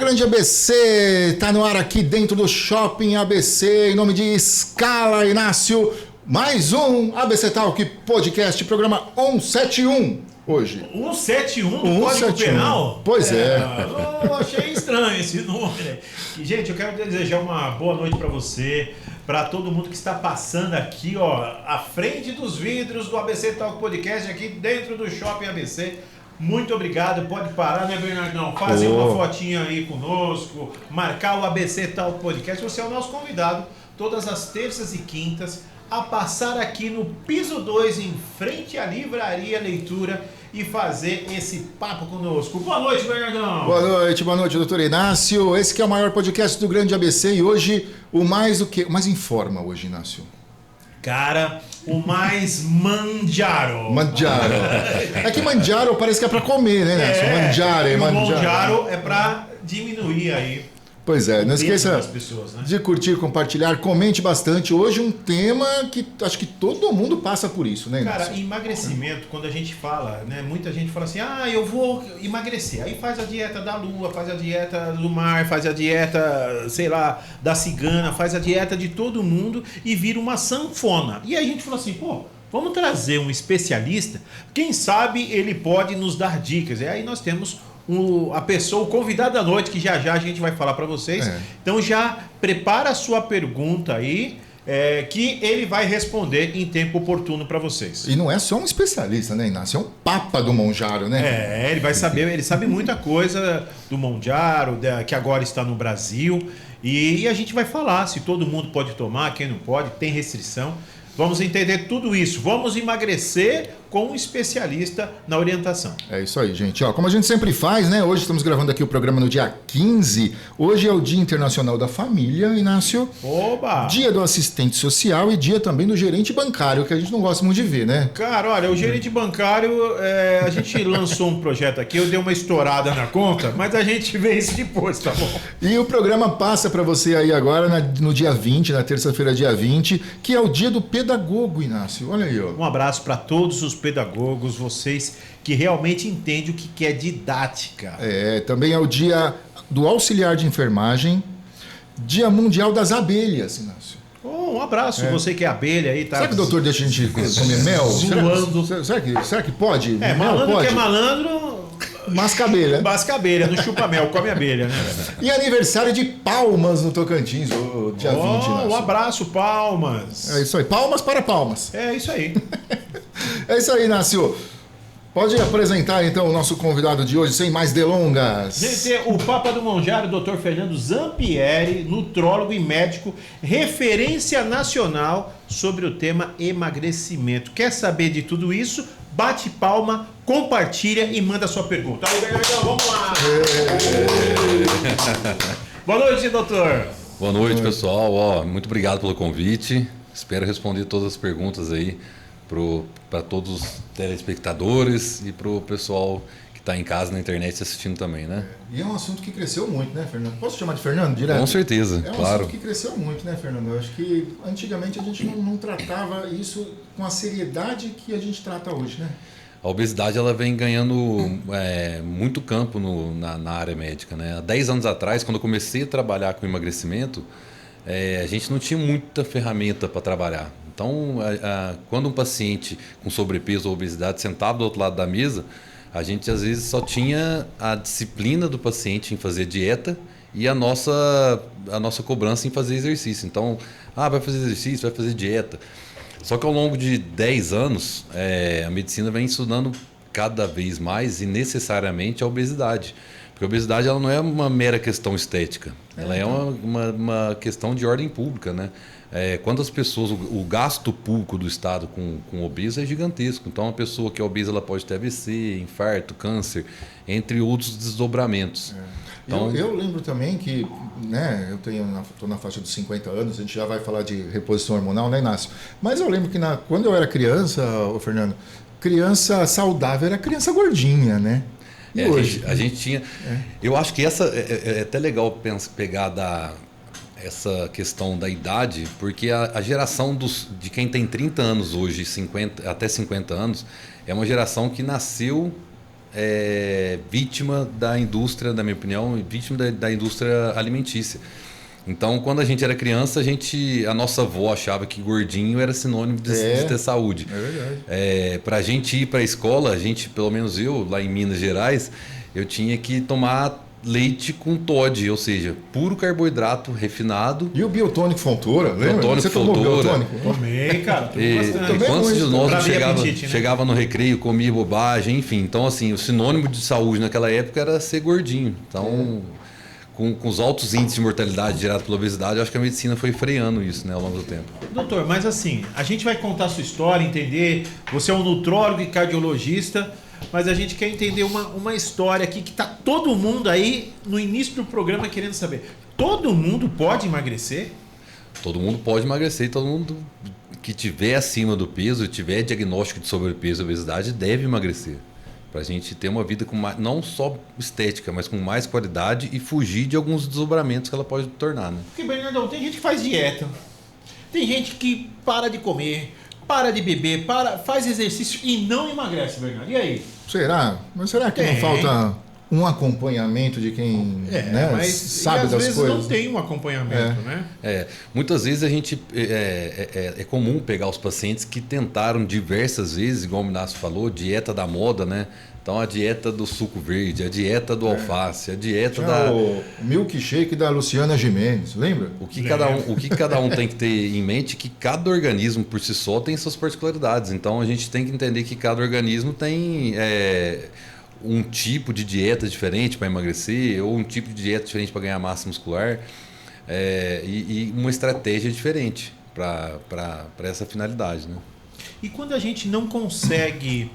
Grande ABC, tá no ar aqui dentro do Shopping ABC, em nome de Scala Inácio, mais um ABC Talk Podcast, programa 171 hoje. 171 Código Penal? Pois é. Eu achei estranho esse número. E, gente, eu quero desejar uma boa noite para você, para todo mundo que está passando aqui, ó, à frente dos vidros do ABC Talk Podcast, aqui dentro do Shopping ABC. Muito obrigado, pode parar, né, Bernardão? Fazer uma fotinha aí conosco, marcar o ABC Talk Podcast. Você é o nosso convidado, todas as terças e quintas, a passar aqui no piso 2, em frente à Livraria Leitura, e fazer esse papo conosco. Boa noite, Bernardão! Boa noite, doutor Inácio. Esse que é o maior podcast do Grande ABC e hoje o mais informa hoje, Inácio. Cara, o mais mangiaro. Mangiaro. É que mangiaro parece que é pra comer, né, Inácio? Mangiaro é pra diminuir aí. Pois é, não esqueça pessoas, né? de curtir, compartilhar, comente bastante. Hoje um tema que acho que todo mundo passa por isso, né, Inácio? Cara, emagrecimento, quando a gente fala, né? Muita gente fala assim, eu vou emagrecer. Aí faz a dieta da lua, faz a dieta do mar, faz a dieta, sei lá, da cigana, faz a dieta de todo mundo e vira uma sanfona. E aí a gente fala assim, vamos trazer um especialista, quem sabe ele pode nos dar dicas. E aí nós temos a pessoa, o convidado da noite, que já a gente vai falar para vocês. Então já prepara a sua pergunta aí, que ele vai responder em tempo oportuno para vocês. E não é só um especialista, né, Inácio? É um papa do Monjaro, né? Ele vai saber, ele sabe muita coisa do Monjaro, que agora está no Brasil. E a gente vai falar se todo mundo pode tomar, quem não pode, tem restrição. Vamos entender tudo isso. Vamos emagrecer com um especialista na orientação. É isso aí, gente. Como a gente sempre faz, né? Hoje estamos gravando aqui o programa no dia 15. Hoje é o Dia Internacional da Família, Inácio. Oba! Dia do assistente social e dia também do gerente bancário, que a gente não gosta muito de ver, né? Cara, olha, o gerente bancário, a gente lançou um projeto aqui, eu dei uma estourada na conta, mas a gente vê isso depois, tá bom? E o programa passa para você aí agora no dia 20, na terça-feira, dia 20, que é o dia do pedagogo, Inácio. Olha aí, ó. Um abraço para todos os pedagogos, vocês que realmente entendem o que é didática. Também é o dia do auxiliar de enfermagem, Dia Mundial das Abelhas, Inácio. Um abraço, você que é abelha aí, tá? Será que o doutor deixa a gente comer mel? Zoando. Será que pode? Malandro pode? que é malandro... Masca abelha. Masca abelha, não chupa mel, come abelha, né? E aniversário de Palmas no Tocantins, o dia 20, Inácio. Um abraço, Palmas. É isso aí, palmas para palmas. É isso aí. É isso aí, Inácio. Pode apresentar, então, o nosso convidado de hoje, sem mais delongas. Gente, o Papa do Monjaro, Dr. Fernando Zampieri, nutrólogo e médico, referência nacional sobre o tema emagrecimento. Quer saber de tudo isso? Bate palma, compartilha e manda sua pergunta. Aí, Bernardão, vamos lá! Boa noite, doutor. Boa noite, pessoal. Muito obrigado pelo convite. Espero responder todas as perguntas aí para todos os telespectadores e para o pessoal que está em casa na internet assistindo também, né? E é um assunto que cresceu muito, né, Fernando? Posso chamar de Fernando direto? Com certeza, claro. É um claro. assunto que cresceu muito, né, Fernando? Eu acho que antigamente a gente não tratava isso com a seriedade que a gente trata hoje, né? A obesidade ela vem ganhando muito campo na área médica, né? Há 10 anos atrás, quando eu comecei a trabalhar com emagrecimento, a gente não tinha muita ferramenta para trabalhar. Então, quando um paciente com sobrepeso ou obesidade sentava do outro lado da mesa, a gente às vezes só tinha a disciplina do paciente em fazer dieta e a nossa cobrança em fazer exercício. Então, vai fazer exercício, vai fazer dieta. Só que ao longo de 10 anos, a medicina vem estudando cada vez mais e necessariamente a obesidade. Porque a obesidade ela não é uma mera questão estética, ela é uma questão de ordem pública, né? Quantas pessoas, o gasto público do Estado com obeso é gigantesco. Então, uma pessoa que é obesa ela pode ter AVC, infarto, câncer, entre outros desdobramentos. Então, eu lembro também que, né, estou na faixa dos 50 anos, a gente já vai falar de reposição hormonal, né, Inácio? Mas eu lembro que quando eu era criança, Fernando, criança saudável era criança gordinha, né? E hoje? A gente tinha... Eu acho que essa é até legal pegar essa questão da idade, porque a geração de quem tem 30 anos hoje, até 50 anos, é uma geração que nasceu vítima da indústria, na minha opinião, vítima da indústria alimentícia. Então, quando a gente era criança, a nossa avó achava que gordinho era sinônimo de ter saúde. É verdade. Para a gente ir para a escola, pelo menos eu, lá em Minas Gerais, eu tinha que tomar leite com Toddy, ou seja, puro carboidrato refinado. E o biotônico Fontoura, lembra? Biotônico Você tomou Fontoura. biotônico? Tomei, cara. Tomei bastante. Quantos de nós apetite, né? chegava no recreio, comia bobagem, enfim. Então, assim, o sinônimo de saúde naquela época era ser gordinho. Então, com os altos índices de mortalidade gerados pela obesidade, eu acho que a medicina foi freando isso, né, ao longo do tempo. Doutor, mas assim, a gente vai contar a sua história, entender. Você é um nutrólogo e cardiologista, mas a gente quer entender uma história aqui que está todo mundo aí no início do programa querendo saber. Todo mundo pode emagrecer? Todo mundo pode emagrecer, todo mundo que tiver acima do peso, tiver diagnóstico de sobrepeso e obesidade, deve emagrecer. Para a gente ter uma vida com não só estética, mas com mais qualidade e fugir de alguns desdobramentos que ela pode tornar. Né? Porque, Bernardão, tem gente que faz dieta, tem gente que para de comer, para de beber, faz exercício e não emagrece, Bernardo. E aí? Será? Mas será que não falta um acompanhamento de quem mas sabe às das vezes coisas? não tem um acompanhamento, né? Muitas vezes a gente é comum pegar os pacientes que tentaram diversas vezes, igual o Minácio falou, dieta da moda, né? Então a dieta do suco verde, a dieta do alface, a dieta o milkshake da Luciana Gimenez, lembra? O que cada um tem que ter em mente é que cada organismo por si só tem suas particularidades. Então a gente tem que entender que cada organismo tem um tipo de dieta diferente para emagrecer ou um tipo de dieta diferente para ganhar massa muscular e uma estratégia diferente para essa finalidade, né? E quando a gente não consegue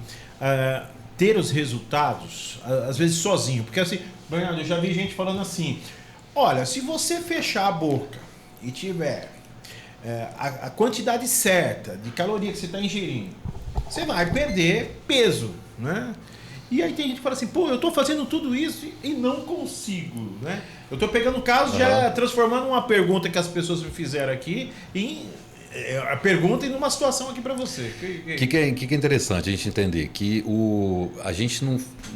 ter os resultados, às vezes sozinho, porque assim, Bernardo, eu já vi gente falando assim, olha, se você fechar a boca e tiver a quantidade certa de caloria que você está ingerindo, você vai perder peso, né? E aí tem gente que fala assim, pô, eu estou fazendo tudo isso e não consigo, né? Eu estou pegando casos, já transformando uma pergunta que as pessoas me fizeram aqui em a pergunta e numa situação aqui para você. O que é interessante a gente entender? Que a gente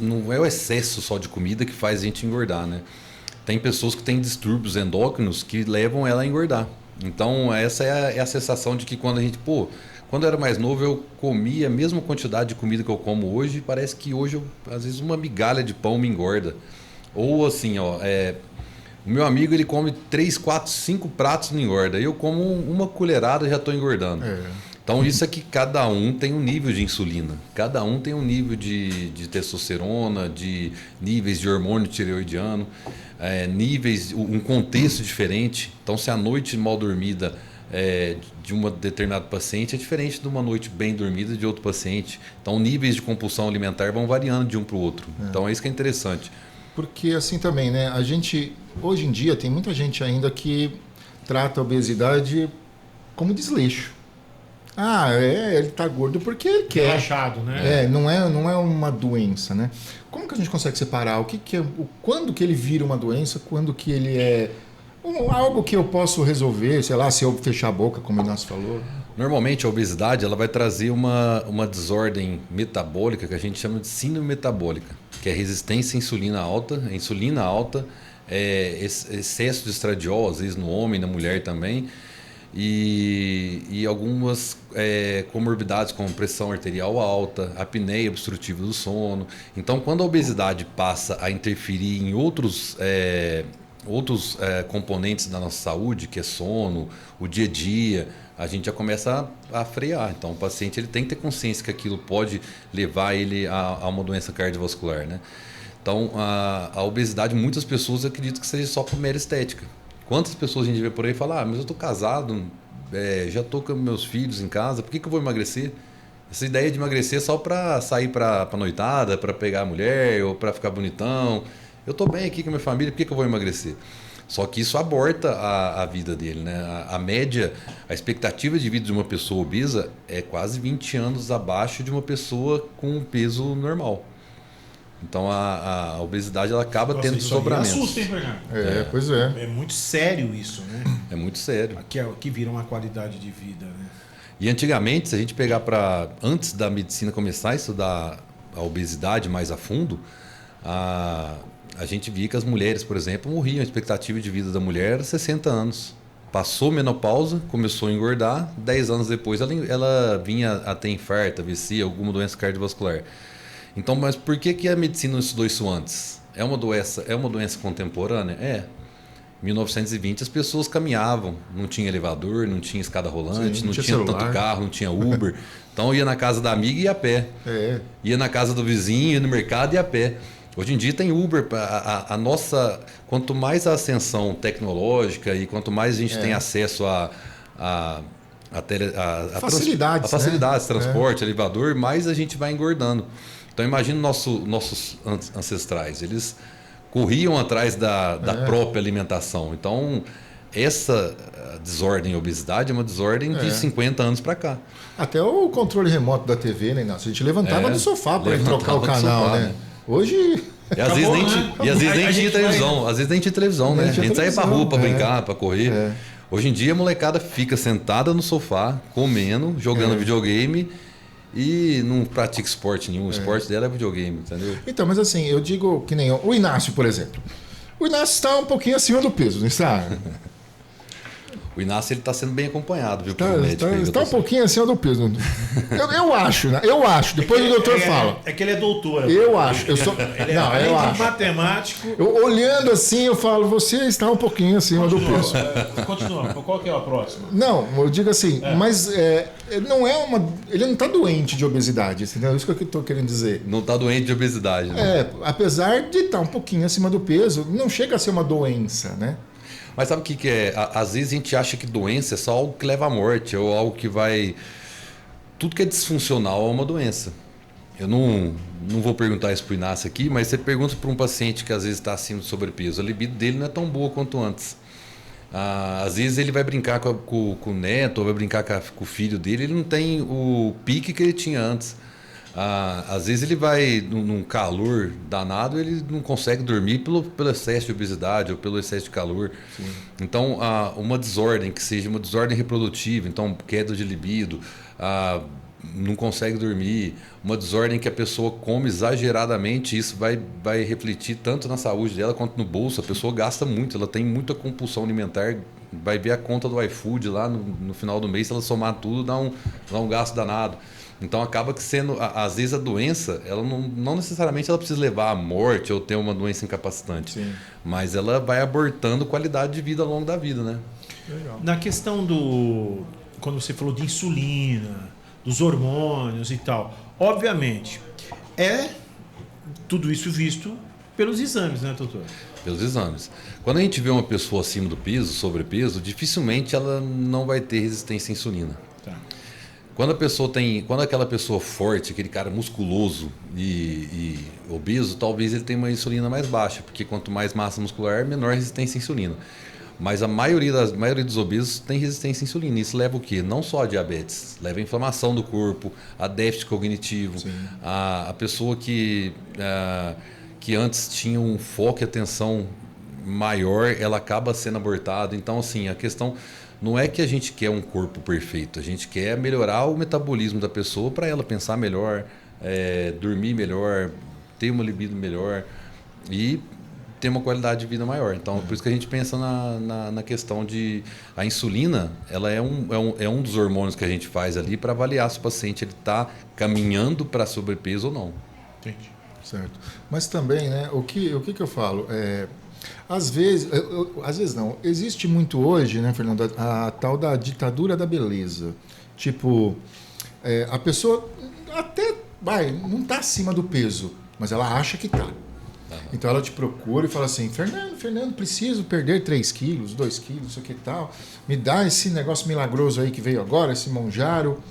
não é o excesso só de comida que faz a gente engordar, né? Tem pessoas que têm distúrbios endócrinos que levam ela a engordar. Então, essa é a sensação de que quando a gente, quando eu era mais novo, eu comia a mesma quantidade de comida que eu como hoje, e parece que hoje, às vezes, uma migalha de pão me engorda. Ou assim, o meu amigo, ele come 3, 4, 5 pratos e não engorda. Eu como uma colherada e já estou engordando. Então, isso é que cada um tem um nível de insulina. Cada um tem um nível de testosterona, de níveis de hormônio tireoidiano, um contexto diferente. Então, se a noite mal dormida de um determinado paciente é diferente de uma noite bem dormida de outro paciente. Então, níveis de compulsão alimentar vão variando de um para o outro. Então, é isso que é interessante. Porque assim também, né? A gente, hoje em dia, tem muita gente ainda que trata a obesidade como desleixo. Ele tá gordo porque ele quer. Relaxado, né? Não é uma doença, né? Como que a gente consegue separar quando que ele vira uma doença, quando que ele é algo que eu posso resolver, sei lá, se eu fechar a boca, como o Inácio falou? Normalmente a obesidade ela vai trazer uma desordem metabólica que a gente chama de síndrome metabólica, que é resistência à insulina alta, excesso de estradiol, às vezes no homem, na mulher também, e algumas comorbidades como pressão arterial alta, apneia obstrutiva do sono. Então, quando a obesidade passa a interferir em outros componentes da nossa saúde, que é sono, o dia a dia, a gente já começa a frear. Então, o paciente ele tem que ter consciência que aquilo pode levar ele a uma doença cardiovascular, né? Então, a obesidade, muitas pessoas acreditam que seja só por mera estética. Quantas pessoas a gente vê por aí e fala, mas eu estou casado, já estou com meus filhos em casa, por que eu vou emagrecer? Essa ideia de emagrecer é só para sair para noitada, para pegar a mulher ou para ficar bonitão. Eu estou bem aqui com a minha família, por que eu vou emagrecer? Só que isso aborta a vida dele, né? A média, a expectativa de vida de uma pessoa obesa é quase 20 anos abaixo de uma pessoa com um peso normal. Então a obesidade ela acaba tendo desdobramentos. Assusta, hein, Fernando? Pois é. É muito sério isso, né? É muito sério. Que vira uma qualidade de vida, né? E antigamente, se a gente pegar antes da medicina começar a estudar a obesidade mais a fundo, a gente via que as mulheres, por exemplo, morriam. A expectativa de vida da mulher era 60 anos. Passou menopausa, começou a engordar, 10 anos depois ela vinha a ter infarto, AVC, alguma doença cardiovascular. Então, mas por que a medicina não estudou isso antes? É uma doença contemporânea? É. Em 1920 as pessoas caminhavam, não tinha elevador, não tinha escada rolante, não tinha tanto carro, não tinha Uber. Então ia na casa da amiga e ia a pé. Ia na casa do vizinho, ia no mercado e ia a pé. Hoje em dia tem Uber. Quanto mais a ascensão tecnológica e quanto mais a gente tem acesso a facilidades, facilidades, transporte, elevador, mais a gente vai engordando. Então imagina nossos ancestrais, eles corriam atrás da própria alimentação. Então essa desordem e obesidade é uma desordem de 50 anos para cá. Até o controle remoto da TV, né, Inácio? A gente levantava do sofá para trocar o canal, sofá, né? Hoje... E às vezes nem tinha televisão. Às vezes nem tinha televisão, né? A gente saía pra rua pra brincar, pra correr. Hoje em dia a molecada fica sentada no sofá, comendo, jogando videogame e não pratica esporte nenhum. O esporte dela é videogame, entendeu? Então, mas assim, eu digo que nem o Inácio, por exemplo. O Inácio está um pouquinho acima do peso, não está? O Inácio ele está sendo bem acompanhado, viu? Está um pouquinho acima do peso. Eu acho, né? Eu acho. Depois o doutor fala. É que ele é doutor. Eu acho. Eu sou. Ele eu acho. Matemático. Olhando assim, eu falo, você está um pouquinho acima do peso. Continua. Qual que é a próxima? Não, eu digo assim, mas não é uma. Ele não está doente de obesidade, entendeu? Isso que eu estou querendo dizer. Não está doente de obesidade, né? Apesar de estar um pouquinho acima do peso, não chega a ser uma doença, né? Mas sabe o que é? Às vezes a gente acha que doença é só algo que leva à morte, ou algo que vai... Tudo que é disfuncional é uma doença. Eu não vou perguntar isso para o Inácio aqui, mas você pergunta para um paciente que às vezes está acima do sobrepeso, a libido dele não é tão boa quanto antes. Às vezes ele vai brincar com o neto, ou vai brincar com o filho dele, ele não tem o pique que ele tinha antes. Às vezes ele vai num calor danado, ele não consegue dormir pelo excesso de obesidade ou pelo excesso de calor. Sim. Então, uma desordem que seja uma desordem reprodutiva, então queda de libido, não consegue dormir, uma desordem que a pessoa come exageradamente, isso vai refletir tanto na saúde dela quanto no bolso. A pessoa gasta muito, ela tem muita compulsão alimentar, vai ver a conta do iFood lá no final do mês, se ela somar tudo, dá um gasto danado. Então acaba que sendo, às vezes a doença, ela não necessariamente ela precisa levar à morte ou ter uma doença incapacitante. Sim. Mas ela vai abortando qualidade de vida ao longo da vida, né? Legal. Na questão quando você falou de insulina, dos hormônios e tal, obviamente, tudo isso visto pelos exames, né, doutor? Pelos exames. Quando a gente vê uma pessoa acima do peso, sobrepeso, dificilmente ela não vai ter resistência à insulina. Tá. Quando aquela pessoa forte, aquele cara musculoso e obeso, talvez ele tenha uma insulina mais baixa, porque quanto mais massa muscular, menor resistência à insulina. Mas a maioria dos obesos tem resistência à insulina. Isso leva o quê? Não só a diabetes, leva a inflamação do corpo, a déficit cognitivo, a pessoa que antes tinha um foco e atenção maior, ela acaba sendo abortada. Então, assim, a questão não é que a gente quer um corpo perfeito, a gente quer melhorar o metabolismo da pessoa para ela pensar melhor, dormir melhor, ter uma libido melhor e ter uma qualidade de vida maior. Então, por isso que a gente pensa na questão de... A insulina, ela é um dos hormônios que a gente faz ali para avaliar se o paciente está caminhando para sobrepeso ou não. Entendi. Certo. Mas também, né, o que eu falo? Às vezes não. Existe muito hoje, né, Fernando, a tal da ditadura da beleza. Tipo, a pessoa até não está acima do peso, mas ela acha que está. Então ela te procura e fala assim, Fernando, preciso perder 3 quilos, 2 quilos, isso aqui e tal. Me dá esse negócio milagroso aí que veio agora, esse Monjaro.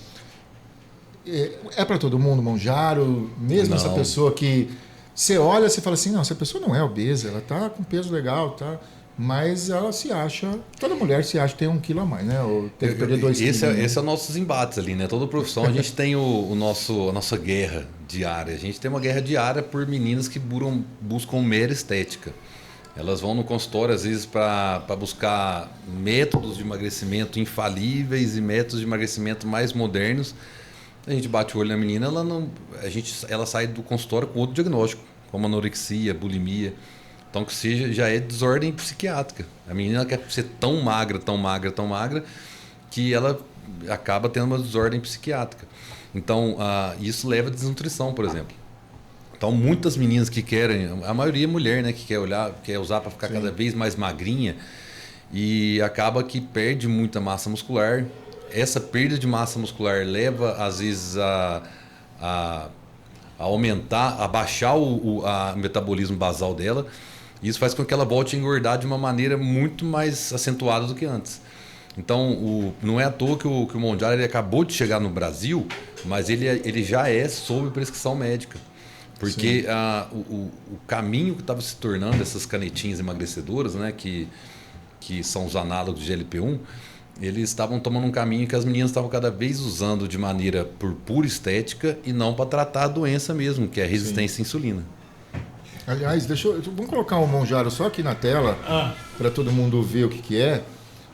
É para todo mundo Monjaro? Mesmo essa pessoa que você olha e fala assim, não, essa pessoa não é obesa, ela tá com peso legal, tá? Mas ela se acha, toda mulher se acha que tem 1 quilo a mais, né? Ou tem que perder 2 quilos. Esse é os nossos embates ali, né? Toda profissão a gente tem a nossa guerra diária. A gente tem uma guerra diária por meninas que buscam mera estética. Elas vão no consultório, às vezes, para buscar métodos de emagrecimento infalíveis e métodos de emagrecimento mais modernos. a gente bate o olho na menina, ela sai do consultório com outro diagnóstico, como anorexia, bulimia. Então, que seja, já é desordem psiquiátrica. A menina quer ser tão magra, tão magra, tão magra, que ela acaba tendo uma desordem psiquiátrica. Então, isso leva a desnutrição, por exemplo. Então, muitas meninas que querem, a maioria é mulher, né, que quer usar para ficar Sim. cada vez mais magrinha, e acaba que perde muita massa muscular. Essa perda de massa muscular leva, às vezes, a aumentar, a baixar o metabolismo basal dela. Isso faz com que ela volte a engordar de uma maneira muito mais acentuada do que antes. Então, não é à toa que o Mondial ele acabou de chegar no Brasil, mas ele já é sob prescrição médica. Porque o caminho que estava se tornando essas canetinhas emagrecedoras, né, que são os análogos de GLP-1, eles estavam tomando um caminho que as meninas estavam cada vez usando de maneira por pura estética e não para tratar a doença mesmo, que é a resistência à insulina. Aliás, vamos colocar o Monjaro só aqui na tela, para todo mundo ver o que é.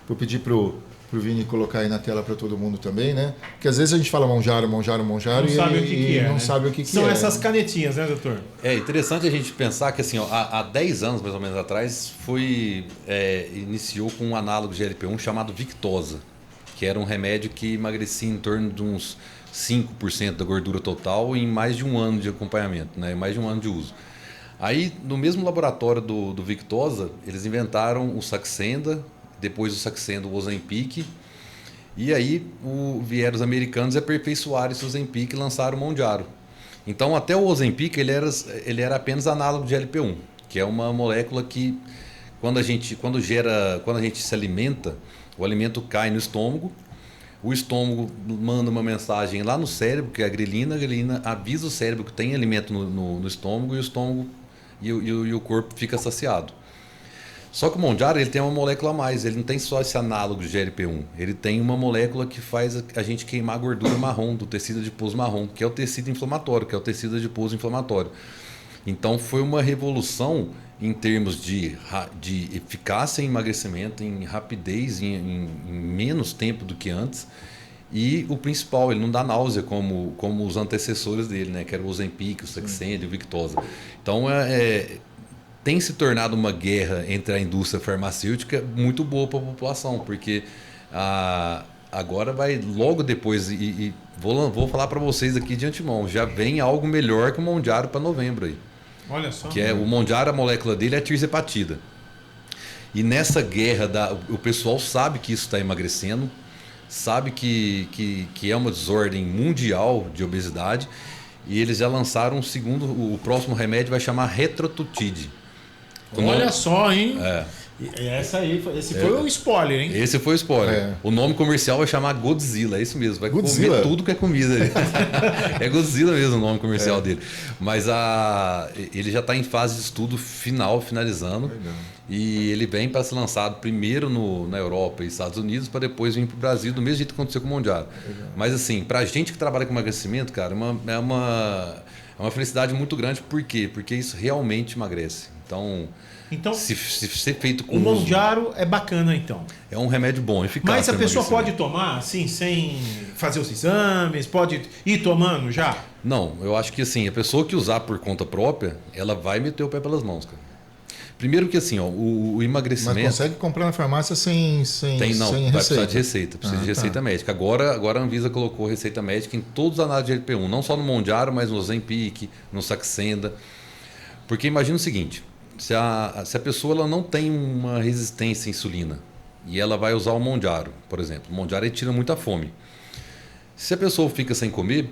Vou pedir pro Vini colocar aí na tela para todo mundo também, né? Porque às vezes a gente fala Monjaro, Monjaro, Monjaro não sabe o que é, não né? sabe o que São é. essas canetinhas, né, doutor? É interessante a gente pensar que assim, ó, há 10 anos mais ou menos atrás iniciou com um análogo de GLP-1 chamado Victoza, que era um remédio que emagrecia em torno de uns 5% da gordura total em mais de um ano de acompanhamento, né? Mais de um ano de uso. Aí, no mesmo laboratório do Victoza, eles inventaram o Saxenda, depois o Saxenda, o Ozempic, e aí vieram os americanos e aperfeiçoaram esse Ozempic e lançaram o Monjaro. Então, até o Ozempic ele era apenas análogo de LP1, que é uma molécula que, quando a gente se alimenta, o alimento cai no estômago, o estômago manda uma mensagem lá no cérebro, que é a grelina avisa o cérebro que tem alimento no estômago, e o estômago e o corpo fica saciado. Só que o Monjaro ele tem uma molécula a mais, ele não tem só esse análogo de GLP-1, ele tem uma molécula que faz a gente queimar a gordura marrom, do tecido adiposo marrom, que é o tecido inflamatório, que é o tecido adiposo inflamatório. Então foi uma revolução em termos de eficácia em emagrecimento, em rapidez, em menos tempo do que antes. E o principal, ele não dá náusea como os antecessores dele, né? Que era o Ozempic, o Saxenda e o Victoza. Então tem se tornado uma guerra entre a indústria farmacêutica muito boa para a população, porque agora vai logo depois, e vou falar para vocês aqui de antemão, já vem algo melhor que o Monjaro para novembro aí. Olha só. Que é o Monjaro, a molécula dele é a tirzepatida. E nessa guerra, o pessoal sabe que isso está emagrecendo, sabe que é uma desordem mundial de obesidade, e eles já lançaram o próximo remédio vai chamar Retrotutide. Olha só, hein? Esse foi o spoiler, hein? Esse foi o spoiler. O nome comercial vai chamar Godzilla, é isso mesmo. Vai comer tudo que é comida. É Godzilla mesmo o nome comercial dele. Mas ele já está em fase de estudo finalizando. Legal. E ele vem para ser lançado primeiro na Europa e Estados Unidos, para depois vir para o Brasil, do mesmo jeito que aconteceu com o Monjaro. Mas assim, para a gente que trabalha com emagrecimento, cara, é uma felicidade muito grande. Por quê? Porque isso realmente emagrece. Então se ser feito com o Monjaro é bacana, então. É um remédio bom, eficaz. Mas a pessoa pode tomar, assim, sem fazer os exames? Pode ir tomando já? Não, eu acho que assim, a pessoa que usar por conta própria, ela vai meter o pé pelas mãos, cara. Primeiro que assim, ó, o emagrecimento... Mas consegue comprar na farmácia sem vai precisar de receita, precisa de receita médica. Agora a Anvisa colocou receita médica em todos os análises de LP1, não só no Monjaro, mas no Ozempic, no Saxenda. Porque imagina o seguinte, se a pessoa ela não tem uma resistência à insulina e ela vai usar o Monjaro, por exemplo, o Monjaro ele tira muita fome. Se a pessoa fica sem comer,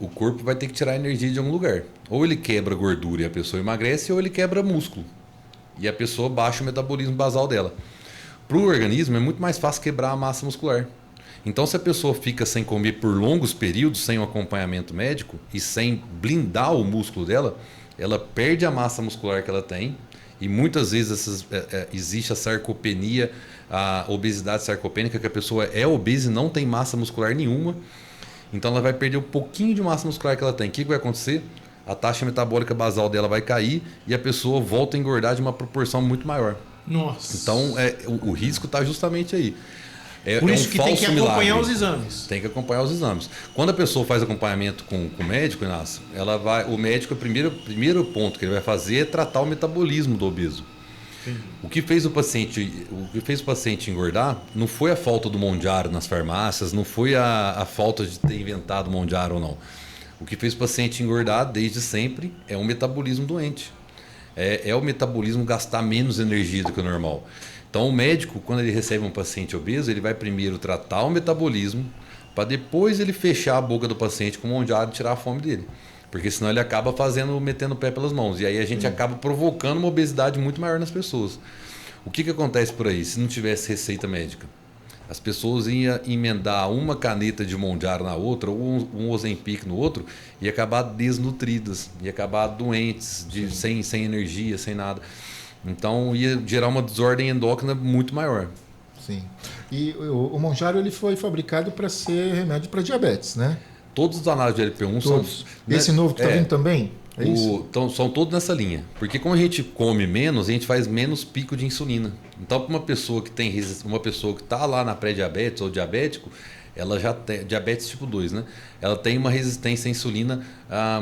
o corpo vai ter que tirar energia de algum lugar. Ou ele quebra gordura e a pessoa emagrece, ou ele quebra músculo e a pessoa baixa o metabolismo basal dela. Para o organismo é muito mais fácil quebrar a massa muscular. Então, se a pessoa fica sem comer por longos períodos, sem um acompanhamento médico e sem blindar o músculo dela, ela perde a massa muscular que ela tem, e muitas vezes existe a sarcopenia, a obesidade sarcopênica, que a pessoa é obesa e não tem massa muscular nenhuma, então ela vai perder um pouquinho de massa muscular que ela tem. O que vai acontecer? A taxa metabólica basal dela vai cair e a pessoa volta a engordar de uma proporção muito maior. Nossa! Então o risco está justamente aí. Por isso que tem que acompanhar milagre. os exames. Tem que acompanhar os exames. Quando a pessoa faz acompanhamento com o médico, Inácio, o médico, o primeiro ponto que ele vai fazer é tratar o metabolismo do obeso. Entendi. O que fez o paciente engordar não foi a falta do Mondiaro nas farmácias, não foi a falta de ter inventado o Mondiaro ou não. O que fez o paciente engordar desde sempre é um metabolismo doente. É o metabolismo gastar menos energia do que o normal. Então o médico, quando ele recebe um paciente obeso, ele vai primeiro tratar o metabolismo para depois ele fechar a boca do paciente com o Mondiaro e tirar a fome dele. Porque senão ele acaba metendo o pé pelas mãos. E aí a gente acaba provocando uma obesidade muito maior nas pessoas. O que acontece por aí? Se não tivesse receita médica, as pessoas iam emendar uma caneta de Mondiaro na outra, ou um Ozempic no outro, e acabar desnutridas, ia acabar doentes, sem energia, sem nada. Então ia gerar uma desordem endócrina muito maior. Sim. E o Mondiaro ele foi fabricado para ser remédio para diabetes, né? Todos os análises de LP1 são... Esse novo que está vindo também? É isso? Então, são todos nessa linha. Porque como a gente come menos, a gente faz menos pico de insulina. Então, para uma pessoa que está lá na pré-diabetes ou diabético, ela já tem diabetes tipo 2, né? Ela tem uma resistência à insulina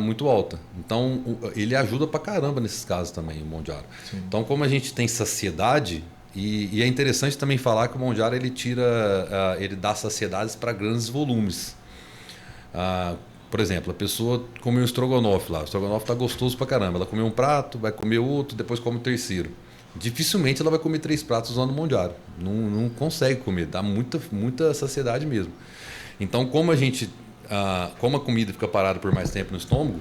muito alta. Então, ele ajuda pra caramba nesses casos também, o Mondiaro. Sim. Então, como a gente tem saciedade, e é interessante também falar que o Mondiaro ele dá saciedades para grandes volumes. Por exemplo, a pessoa comeu um estrogonofe lá, o estrogonofe está gostoso pra caramba, ela comeu um prato, vai comer outro, depois come o terceiro. Dificilmente ela vai comer 3 pratos usando o Mondiaro, não consegue comer, dá muita saciedade mesmo. Então, como a comida fica parada por mais tempo no estômago,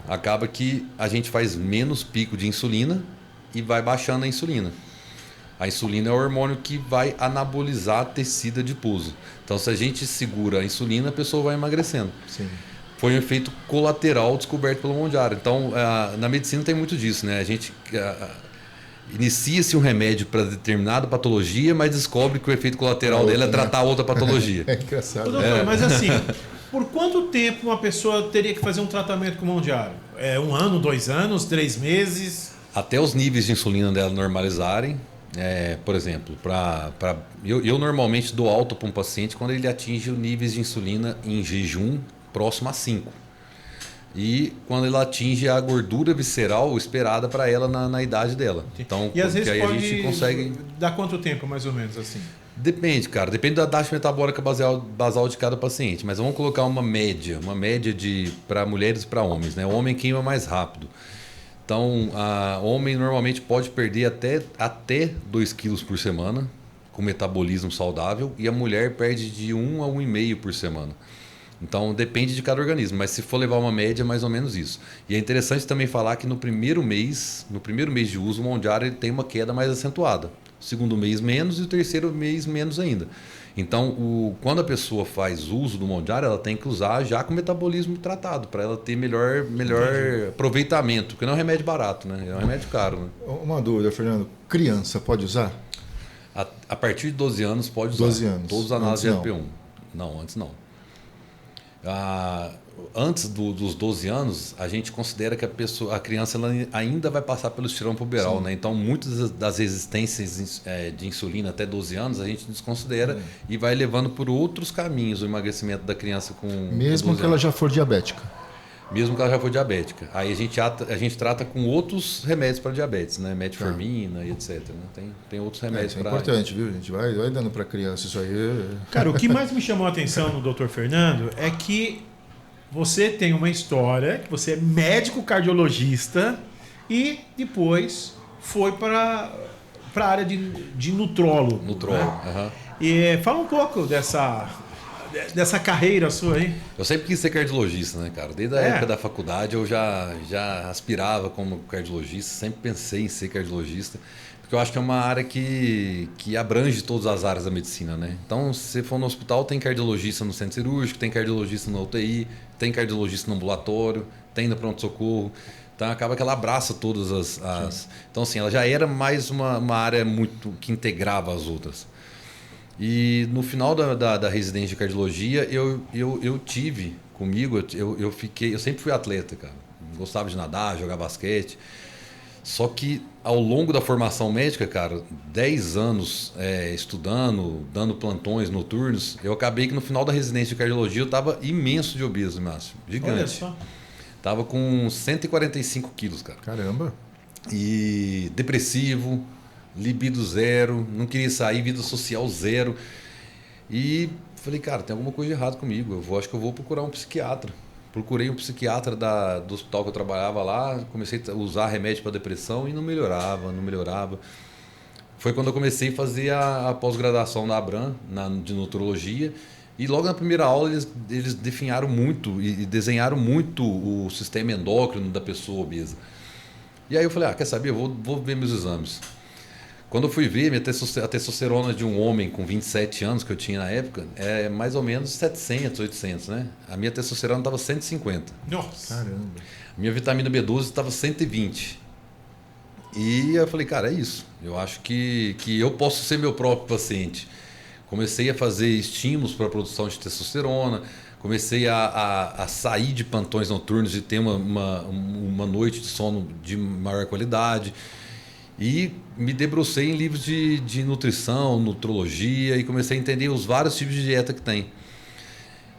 acaba que a gente faz menos pico de insulina e vai baixando a insulina. A insulina é o hormônio que vai anabolizar a tecido adiposo. Então, se a gente segura a insulina, a pessoa vai emagrecendo. Sim. Foi um efeito colateral descoberto pelo Mondiaro. Então, na medicina tem muito disso, né? A gente inicia-se um remédio para determinada patologia, mas descobre que o efeito colateral dele é tratar outra patologia. É engraçado. Doutor, mas assim, por quanto tempo uma pessoa teria que fazer um tratamento com o Mondiaro? 1 ano, 2 anos, 3 meses? Até os níveis de insulina dela normalizarem. Por exemplo, eu normalmente dou alta para um paciente quando ele atinge níveis de insulina em jejum próximo a 5. E quando ela atinge a gordura visceral esperada para ela na idade dela. Então, e às vezes aí pode a gente consegue... dar quanto tempo, mais ou menos, assim? Depende, cara. Depende da taxa metabólica basal de cada paciente. Mas vamos colocar uma média para mulheres e para homens, né? O homem queima mais rápido. Então, o homem normalmente pode perder até 2 quilos por semana com metabolismo saudável e a mulher perde de 1 a 1,5 por semana. Então, depende de cada organismo, mas se for levar uma média, é mais ou menos isso. E é interessante também falar que no primeiro mês de uso, o Mondiaro ele tem uma queda mais acentuada. O segundo mês menos e o terceiro mês menos ainda. Então, quando a pessoa faz uso do Mondiaro, ela tem que usar já com metabolismo tratado, para ela ter melhor aproveitamento, porque não é um remédio barato, né? É um remédio caro. Né? Uma dúvida, Fernando. Criança pode usar? A partir de 12 anos pode usar. 12 anos. Todos os análises de LP1. Não, antes não. Antes dos 12 anos, a gente considera que a criança ela ainda vai passar pelo estirão puberal, né? Então, muitas das resistências de insulina até 12 anos, a gente desconsidera e vai levando por outros caminhos o emagrecimento da criança com Mesmo 12 que ela anos. já for diabética? Mesmo que ela já for diabética. Aí a gente trata com outros remédios para diabetes, né? Metformina e etc. Né? Tem outros remédios para... É importante, viu, gente? Vai dando para criança isso aí. Cara, o que mais me chamou a atenção no Dr. Fernando é que você tem uma história, que você é médico cardiologista e depois foi para a área de nutrólogo. Nutrólogo, né? E fala um pouco dessa carreira sua aí. Eu sempre quis ser cardiologista, né, cara? Desde a época da faculdade eu já aspirava como cardiologista, sempre pensei em ser cardiologista, porque eu acho que é uma área que abrange todas as áreas da medicina, né? Então, se você for no hospital, tem cardiologista no centro cirúrgico, tem cardiologista na UTI, tem cardiologista no ambulatório, tem no pronto-socorro. Então, acaba que ela abraça todas as... Então, assim, ela já era mais uma área muito que integrava as outras. E no final da residência de cardiologia, eu tive comigo, eu sempre fui atleta, cara. Gostava de nadar, jogar basquete. Só que ao longo da formação médica, cara, 10 anos estudando, dando plantões noturnos, eu acabei que no final da residência de cardiologia eu estava imenso de obeso, Márcio. Gigante. Olha só. Tava com 145 quilos, cara. Caramba. E depressivo, libido zero, não queria sair, vida social zero. E falei, cara, tem alguma coisa de errado comigo. Acho que eu vou procurar um psiquiatra. Procurei um psiquiatra do hospital que eu trabalhava lá, comecei a usar remédio para depressão e não melhorava. Foi quando eu comecei a fazer a pós-graduação na Abram, de nutrologia, e logo na primeira aula eles definharam muito e desenharam muito o sistema endócrino da pessoa obesa. E aí eu falei, quer saber, eu vou ver meus exames. Quando eu fui ver, a testosterona de um homem com 27 anos que eu tinha na época é mais ou menos 700, 800, né? A minha testosterona estava 150. Nossa! Caramba. A minha vitamina B12 estava 120. E eu falei, cara, é isso. Eu acho que eu posso ser meu próprio paciente. Comecei a fazer estímulos para a produção de testosterona, comecei a sair de plantões noturnos e ter uma noite de sono de maior qualidade. E me debrucei em livros de nutrição, nutrologia e comecei a entender os vários tipos de dieta que tem.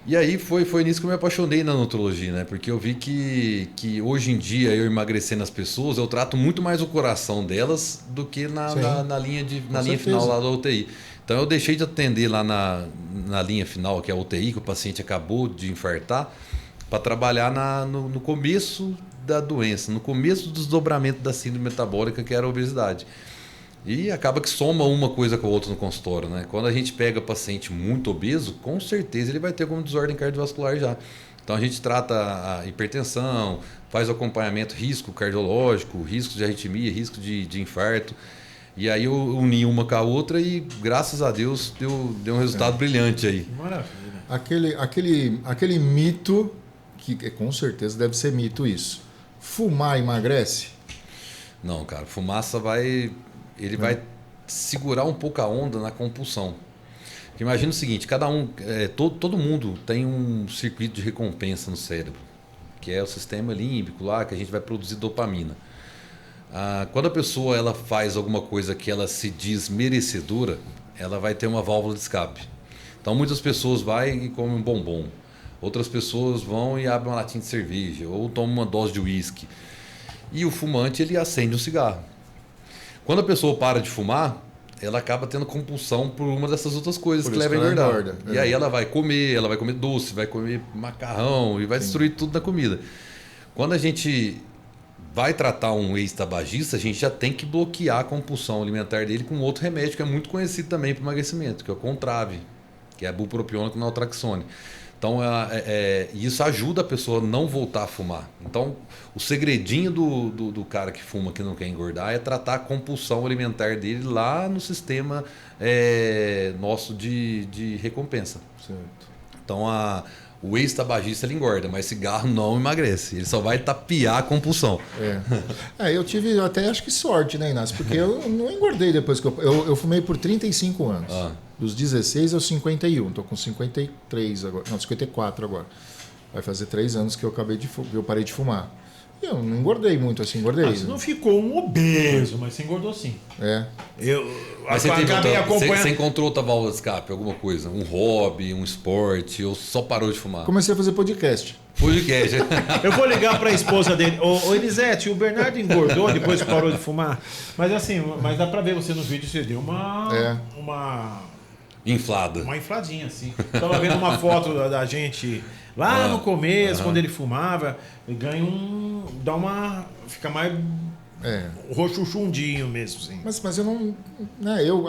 E aí foi nisso que eu me apaixonei na nutrologia, né? Porque eu vi que hoje em dia, eu emagrecendo as pessoas, eu trato muito mais o coração delas do que na linha final lá da UTI. Então eu deixei de atender lá na linha final, que é a UTI, que o paciente acabou de infartar, para trabalhar no começo da doença, no começo do desdobramento da síndrome metabólica, que era a obesidade. E acaba que soma uma coisa com a outra no consultório, né? Quando a gente pega paciente muito obeso, com certeza ele vai ter alguma desordem cardiovascular já. Então a gente trata a hipertensão, faz o acompanhamento, risco cardiológico, risco de arritmia, risco de infarto. E aí eu uni uma com a outra e, graças a Deus, deu um resultado brilhante aí. Maravilha. Aquele mito, que com certeza deve ser mito isso. Fumar emagrece? Não, cara. Fumaça vai segurar um pouco a onda na compulsão. Imagina o seguinte, todo mundo tem um circuito de recompensa no cérebro, que é o sistema límbico lá, que a gente vai produzir dopamina. Quando a pessoa ela faz alguma coisa que ela se diz merecedora, ela vai ter uma válvula de escape. Então muitas pessoas vão e comem um bombom. Outras pessoas vão e abrem uma latinha de cerveja ou tomam uma dose de uísque. E o fumante ele acende um cigarro. Quando a pessoa para de fumar, ela acaba tendo compulsão por uma dessas outras coisas que leva a engordar. E aí ela vai comer doce, vai comer macarrão e vai destruir tudo na comida. Quando a gente vai tratar um ex-tabagista, a gente já tem que bloquear a compulsão alimentar dele com outro remédio que é muito conhecido também para emagrecimento, que é o Contrave, que é a bupropiona com naltrexone. Então, isso ajuda a pessoa a não voltar a fumar. Então, o segredinho do cara que fuma, que não quer engordar, é tratar a compulsão alimentar dele lá no sistema nosso de recompensa. Certo. Então, o ex-tabagista ele engorda, mas cigarro não emagrece. Ele só vai tapear a compulsão. Eu tive até acho que sorte, né, Inácio? Porque eu não engordei depois que eu fumei por 35 anos. Dos 16 aos 51. Estou com 53 agora. Não, 54 agora. Vai fazer 3 anos que eu parei de fumar. E eu não engordei muito assim, engordei. Você não ficou um obeso, mas você engordou sim. Mas você encontrou outra válvula de escape, alguma coisa? Um hobby, um esporte, ou só parou de fumar? Comecei a fazer podcast. Eu vou ligar para a esposa dele. Ô Elisete, o Bernardo engordou depois que parou de fumar. Mas assim, dá para ver você no vídeo, você deu uma inflada. Uma infladinha, assim. Estava vendo uma foto da gente lá no começo, quando ele fumava, ele ganha fica mais rochuchundinho mesmo, assim. Mas eu não, né, eu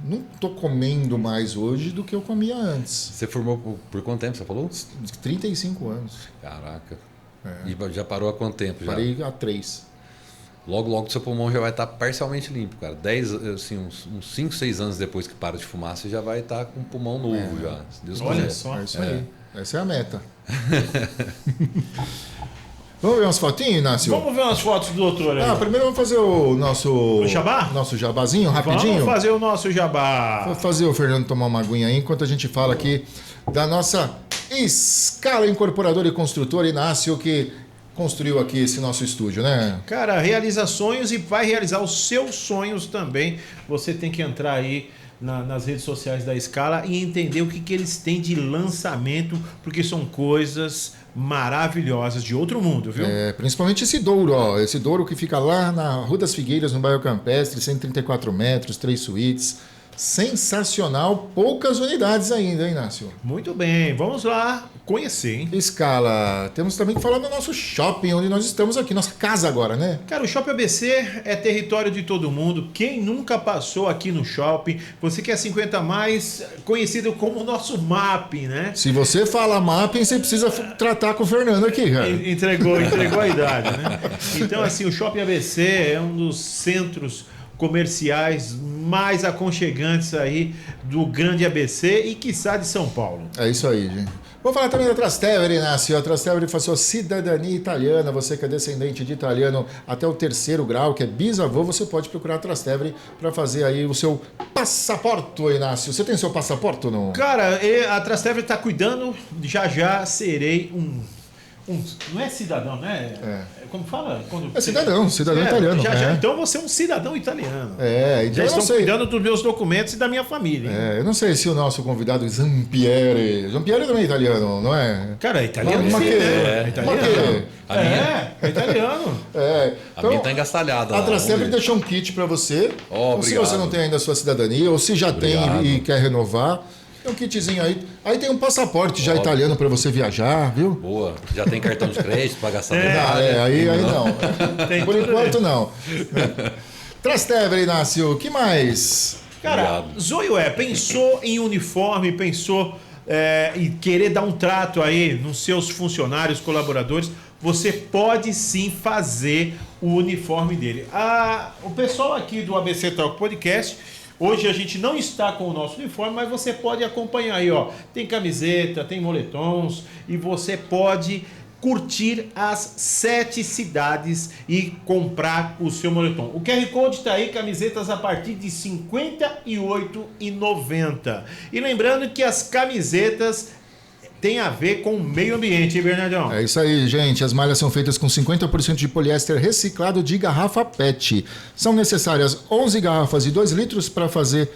não tô comendo mais hoje do que eu comia antes. Você formou por quanto tempo, você falou? 35 anos. Caraca. E já parou há quanto tempo? Parei há 3. Logo seu pulmão já vai estar parcialmente limpo, cara. Uns 5, 6 anos depois que para de fumar, você já vai estar com um pulmão novo já. Se Deus quiser. Olha só. É isso aí. Essa é a meta. Vamos ver umas fotinhas, Inácio? Vamos ver umas fotos do doutor aí. Primeiro vamos fazer o nosso jabá? Nosso jabazinho, rapidinho. Vamos fazer o nosso jabá. Vou fazer o Fernando tomar uma aguinha aí, enquanto a gente fala aqui da nossa Escala Incorporadora e Construtora, Inácio, que construiu aqui esse nosso estúdio, né? Cara, realiza sonhos e vai realizar os seus sonhos também. Você tem que entrar aí nas redes sociais da Scala e entender o que eles têm de lançamento, porque são coisas maravilhosas de outro mundo, viu? Principalmente esse Douro, ó. Esse Douro que fica lá na Rua das Figueiras, no bairro Campestre, 134 metros, 3 suítes. Sensacional, poucas unidades ainda, hein, Inácio? Muito bem, vamos lá conhecer, hein? Scala, temos também que falar do nosso shopping, onde nós estamos aqui, nossa casa agora, né? Cara, o Shopping ABC é território de todo mundo. Quem nunca passou aqui no shopping, você que é 50 mais, conhecido como o nosso mapping, né? Se você fala mapping, você precisa tratar com o Fernando aqui, cara. Entregou a idade, né? Então, assim, o Shopping ABC é um dos centros comerciais mais aconchegantes aí do grande ABC e quiçá de São Paulo. É isso aí, gente. Vou falar também da Trastevere, Inácio. A Trastevere faz sua cidadania italiana. Você que é descendente de italiano até o 3º grau, que é bisavô, você pode procurar a Trastevere para fazer aí o seu passaporte, Inácio. Você tem seu passaporte ou não? Cara, a Trastevere está cuidando, já serei não é cidadão, né? Como fala? É cidadão italiano. Então você é um cidadão italiano. Então já estão cuidando dos meus documentos e da minha família. Eu não sei se o nosso convidado Zampieri também é italiano, não é? Cara, é italiano. É italiano. É italiano. A minha tá engastalhada. A Trastevere deixou um kit para você. Se você não tem ainda a sua cidadania, ou se já tem e quer renovar, tem um kitzinho aí. Aí tem um passaporte já italiano para você viajar, viu? Boa. Já tem cartão de crédito para gastar. Aí não. Por enquanto não. Trastevere, Inácio, o que mais? Cara, Zoe pensou em uniforme, pensou em querer dar um trato aí nos seus funcionários, colaboradores. Você pode sim fazer o uniforme dele. O pessoal aqui do ABC Talk Podcast, hoje a gente não está com o nosso uniforme, mas você pode acompanhar aí, ó. Tem camiseta, tem moletons e você pode curtir as 7 cidades e comprar o seu moletom. O QR Code está aí, camisetas a partir de R$ 58,90. E lembrando que as camisetas tem a ver com o meio ambiente, hein, Bernardão? É isso aí, gente. As malhas são feitas com 50% de poliéster reciclado de garrafa PET. São necessárias 11 garrafas de 2 litros para fazer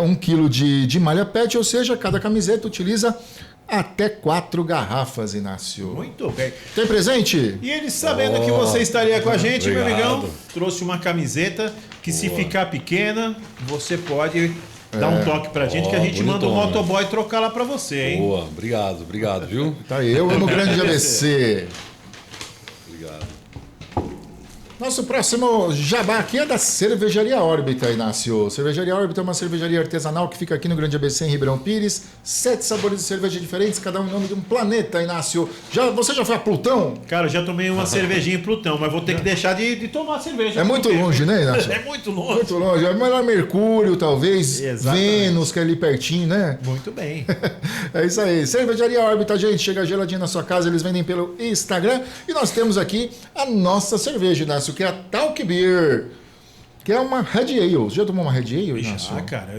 1 quilo de malha PET, ou seja, cada camiseta utiliza até 4 garrafas, Inácio. Muito bem. Tem presente? E eles sabendo que você estaria com a gente, meu amigão, trouxe uma camiseta que se ficar pequena, você pode dá um toque pra gente que a gente manda o motoboy trocar lá pra você, hein? Boa, obrigado, viu? Tá aí, eu amo o grande ABC. Obrigado. Nosso próximo jabá aqui é da Cervejaria Órbita, Inácio. Cervejaria Órbita é uma cervejaria artesanal que fica aqui no Grande ABC, em Ribeirão Pires. 7 sabores de cerveja diferentes, cada um em nome de um planeta, Inácio. Você já foi a Plutão? Cara, eu já tomei uma cervejinha em Plutão, mas vou ter que deixar de tomar cerveja. É muito longe, né, Inácio? É muito longe. Muito longe. É melhor Mercúrio, talvez. Exatamente. Vênus, que é ali pertinho, né? Muito bem. É isso aí. Cervejaria Órbita, gente. Chega geladinho na sua casa, eles vendem pelo Instagram. E nós temos aqui a nossa cerveja, Inácio, que é a Talk Beer, que é uma Red Ale. Você já tomou uma Red Ale, Inácio? Cara,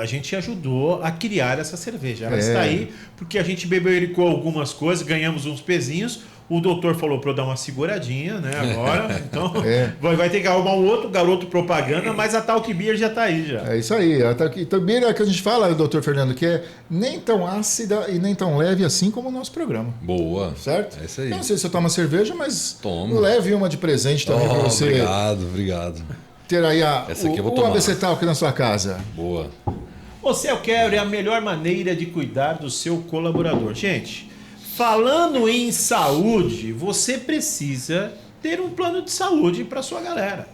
a gente ajudou a criar essa cerveja. Ela está aí porque a gente bebericou algumas coisas, ganhamos uns pezinhos. O doutor falou para eu dar uma seguradinha, né, agora. Então, vai ter que arrumar um outro garoto propaganda, mas a Talk Beer já está aí, já. É isso aí. A Talk Beer é a que a gente fala, doutor Fernando, que é nem tão ácida e nem tão leve assim como o nosso programa. Boa. Certo? É isso aí. Eu não sei se você toma cerveja, mas Toma. leve uma de presente também para você. Obrigado. Ter aí Essa aqui eu vou o tomar. ABC Talk na sua casa. Boa. O Cell Care é a melhor maneira de cuidar do seu colaborador. Gente, falando em saúde, você precisa ter um plano de saúde para sua galera.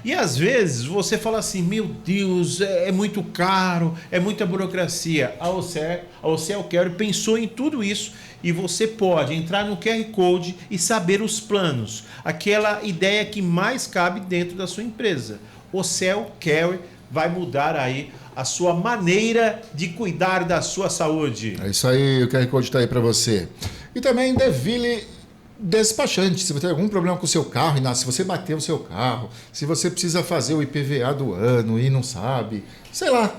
E às vezes você fala assim, meu Deus, é muito caro, é muita burocracia. A Cell Care pensou em tudo isso e você pode entrar no QR Code e saber os planos. Aquela ideia que mais cabe dentro da sua empresa. O Cell Care vai mudar aí a sua maneira de cuidar da sua saúde. É isso aí, o QR Code está aí para você. E também Deville Despachante. Se você tem algum problema com o seu carro, Inácio, se você bateu o seu carro, se você precisa fazer o IPVA do ano e não sabe, sei lá,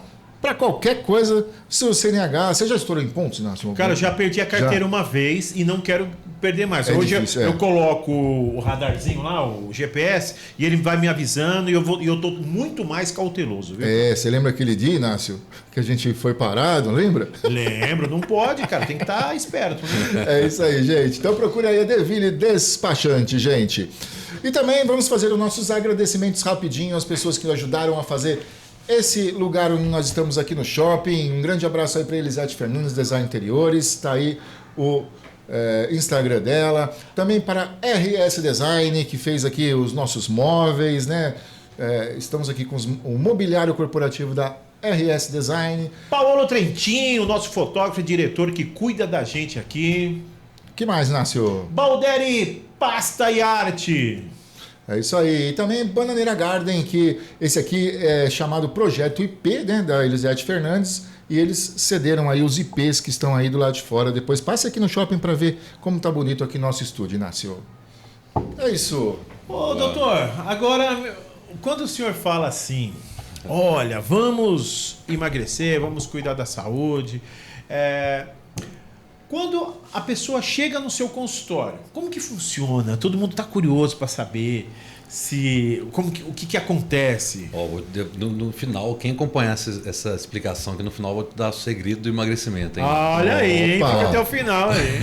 para qualquer coisa, seu CNH. Você já estourou em pontos, Inácio? Cara, eu já perdi a carteira uma vez e não quero perder mais. É Hoje difícil, eu coloco o radarzinho lá, o GPS, e ele vai me avisando e eu tô muito mais cauteloso, viu? Você lembra aquele dia, Inácio, que a gente foi parado, lembra? Lembro, não pode, cara, tem que estar esperto, né? É isso aí, gente. Então procure aí a Deville Despachante, gente. E também vamos fazer os nossos agradecimentos rapidinho às pessoas que nos ajudaram a fazer esse lugar onde nós estamos aqui no shopping. Um grande abraço aí para Elisete Fernandes, Design Interiores. Está aí o Instagram dela. Também para RS Design, que fez aqui os nossos móveis, né? Estamos aqui com o mobiliário corporativo da RS Design. Paulo Trentinho, nosso fotógrafo e diretor que cuida da gente aqui. Que mais, Inácio? Balderi Pasta e Arte. É isso aí. E também Bananeira Garden, que esse aqui é chamado Projeto IP, né, da Elisete Fernandes, e eles cederam aí os IPs que estão aí do lado de fora. Depois passe aqui no shopping para ver como tá bonito aqui nosso estúdio, Inácio. É isso. Ô, doutor, agora, quando o senhor fala assim, olha, vamos emagrecer, vamos cuidar da saúde, quando a pessoa chega no seu consultório, como que funciona? Todo mundo está curioso para saber o que acontece. No final, quem acompanhar essa explicação aqui no final, eu vou te dar o segredo do emagrecimento. Hein? Olha aí, fica até o final aí.